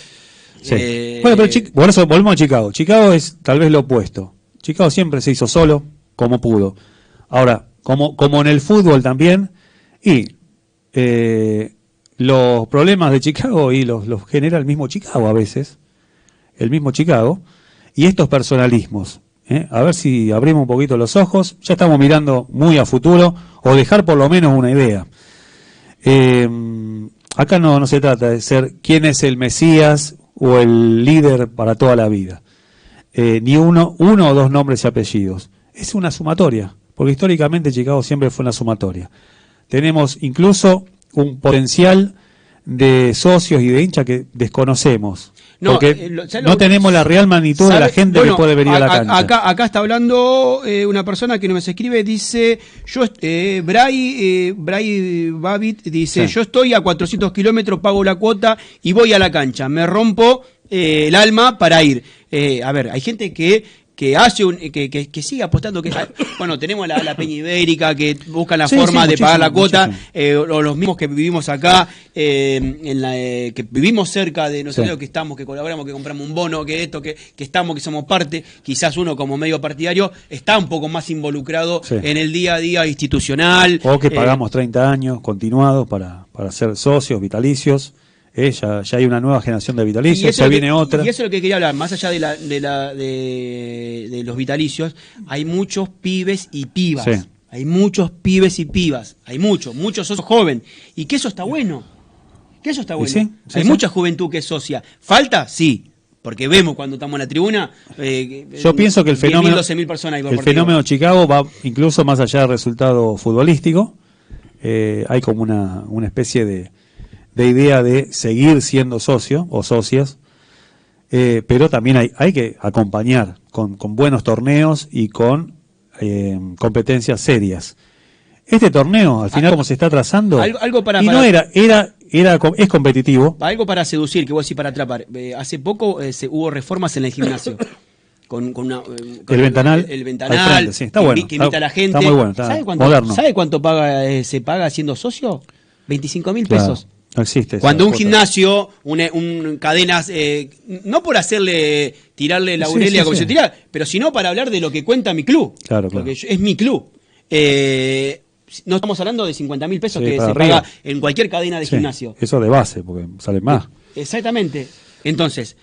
Sí. Bueno, pero por eso volvemos a Chicago. Chicago es tal vez lo opuesto. Chicago siempre se hizo solo, como pudo. Ahora, como en el fútbol también, y los problemas de Chicago y los genera el mismo Chicago a veces, el mismo Chicago, y estos personalismos. A ver si abrimos un poquito los ojos, ya estamos mirando muy a futuro, o dejar por lo menos una idea. Acá no se trata de ser quién es el Mesías o el líder para toda la vida. Ni uno o dos nombres y apellidos. Es una sumatoria, porque históricamente Chicago siempre fue una sumatoria. Tenemos incluso un potencial de socios y de hinchas que desconocemos. Porque no tenemos la real magnitud de la gente que puede venir a la cancha. Acá está hablando una persona que nos escribe, dice, Bray Babbitt dice, yo estoy a 400 kilómetros, pago la cuota y voy a la cancha, me rompo el alma para ir. A ver, hay gente que hace que sigue apostando, bueno, tenemos la Peña Ibérica que busca la forma de pagar la cuota, o los mismos que vivimos acá, que vivimos cerca de nosotros, que estamos, que colaboramos, que compramos un bono, que estamos, que somos parte. Quizás uno como medio partidario está un poco más involucrado en el día a día institucional, o que pagamos 30 años continuados para ser socios vitalicios. Ya hay una nueva generación de vitalicios, ya viene otra. Y eso es lo que quería hablar, más allá de los vitalicios, hay muchos pibes y pibas. Hay muchos pibes y pibas, hay muchos socios jóvenes. Y que eso está bueno. Hay mucha juventud que es socia. ¿Falta? Sí. Porque vemos cuando estamos en la tribuna. Yo pienso que el fenómeno 12.000 personas el fenómeno Chicago va incluso más allá del resultado futbolístico. Hay como una especie de idea de seguir siendo socio o socias, pero también hay que acompañar con buenos torneos y con competencias serias. Este torneo, al final, como se está trazando, es competitivo. Algo para seducir, que vos decís para atrapar. Hace poco hubo reformas en el gimnasio. El ventanal. El ventanal, frente, está bueno. Que invita a la gente. Está muy bueno, moderno. ¿Sabe cuánto se paga siendo socio? 25.000 pesos. Claro. No existe. Cuando un gimnasio, cadenas, no por tirarle la laurelia como se tira, pero sino para hablar de lo que cuenta mi club. Claro. Porque es mi club. No estamos hablando de 50.000 pesos que se paga en cualquier cadena de gimnasio. Eso de base, porque sale más. Exactamente. Entonces,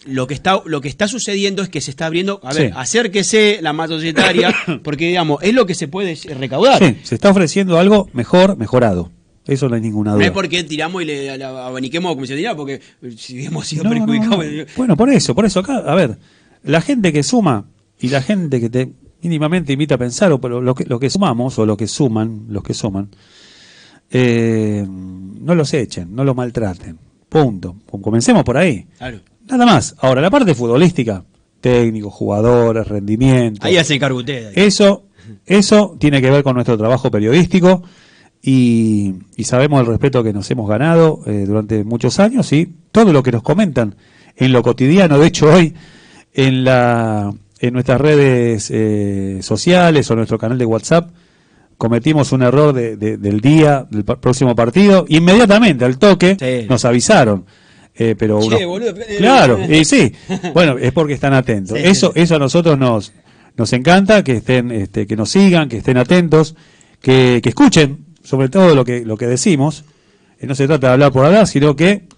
lo que está sucediendo es que se está abriendo, acérquese la más societaria, porque digamos, es lo que se puede recaudar. Sí, se está ofreciendo algo mejorado. Eso no hay ninguna duda. No es porque tiramos y le abaniquemos como se tira, porque si hemos sido perjudicados. No. Bueno, por eso acá, a ver, la gente que suma y la gente que te mínimamente invita a pensar, pero lo que sumamos o lo que suman, los que suman, no los echen, no los maltraten. Punto. Comencemos por ahí. Claro. Nada más. Ahora, la parte futbolística, técnicos, jugadores, rendimiento. Ahí hace cargo usted. Eso tiene que ver con nuestro trabajo periodístico. Y sabemos el respeto que nos hemos ganado durante muchos años y todo lo que nos comentan en lo cotidiano. De hecho, hoy en nuestras redes sociales o nuestro canal de WhatsApp cometimos un error del día del próximo partido. Inmediatamente, al toque, nos avisaron. Pero boludo, claro, sí. Bueno, es porque están atentos. Eso a nosotros nos encanta, que estén, que nos sigan, que estén atentos, que escuchen sobre todo lo que decimos. No se trata de hablar por hablar, sino que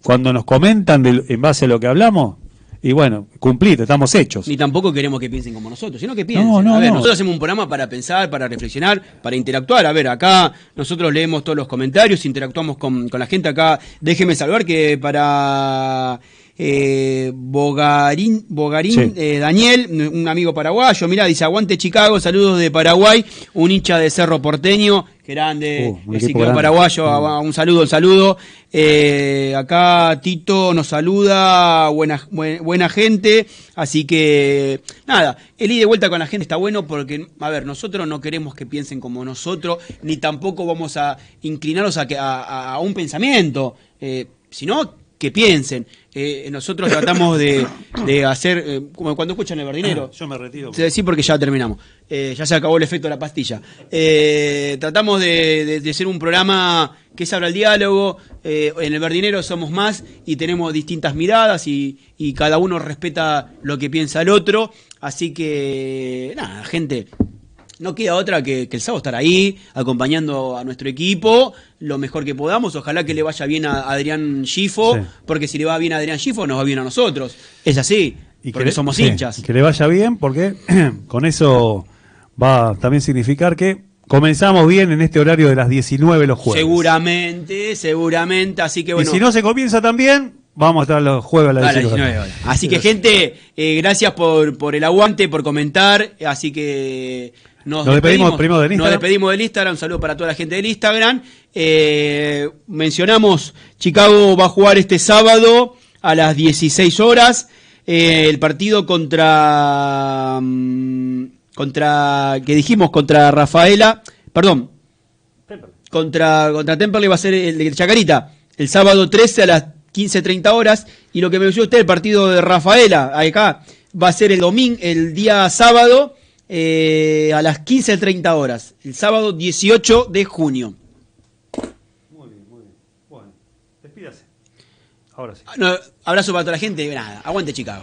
cuando nos comentan en base a lo que hablamos, y bueno, cumplid, estamos hechos. Ni tampoco queremos que piensen como nosotros, sino que piensen. No, a ver, no. nosotros hacemos un programa para pensar, para reflexionar, para interactuar. A ver, acá nosotros leemos todos los comentarios, interactuamos con la gente. Acá déjeme saludar que para Bogarín sí. Daniel, un amigo paraguayo, mirá, dice aguante Chicago, saludos de Paraguay, un hincha de Cerro Porteño, grande, grande. Paraguayo, un saludo. Acá Tito nos saluda, buena gente, así que nada, el ir de vuelta con la gente está bueno porque, a ver, nosotros no queremos que piensen como nosotros, ni tampoco vamos a inclinarnos a un pensamiento, sino que piensen. Nosotros tratamos de hacer, como cuando escuchan El Verdinero. Yo me retiro. Sí, porque ya terminamos. Ya se acabó el efecto de la pastilla. Tratamos de ser un programa que se abra el diálogo. En El Verdinero somos más y tenemos distintas miradas y cada uno respeta lo que piensa el otro. Así que, nada, gente, no queda otra que el sábado estar ahí, acompañando a nuestro equipo, lo mejor que podamos. Ojalá que le vaya bien a Adrián Schifo, sí. Porque si le va bien a Adrián Schifo, nos va bien a nosotros. Es así, y porque somos hinchas. Que le vaya bien, porque con eso va a también significar que comenzamos bien en este horario de las 19 los jueves. Seguramente, así que bueno. Y si no se comienza también, vamos a estar los jueves a las 19 horas. Así que gente, gracias por el aguante, por comentar, así que... Nos despedimos primero del Instagram. Nos despedimos del Instagram. Un saludo para toda la gente del Instagram. Mencionamos, Chicago va a jugar este sábado a las 16 horas. El partido contra Rafaela. Perdón. Contra Temperley va a ser el de Chacarita. El sábado 13 a las 15:30 horas. Y lo que me mencionó usted, el partido de Rafaela, acá, va a ser el día sábado. A las 15:30 horas, el sábado 18 de junio. Muy bien. Bueno, despídase. Ahora sí. Abrazo para toda la gente. Nada, aguante Chicago.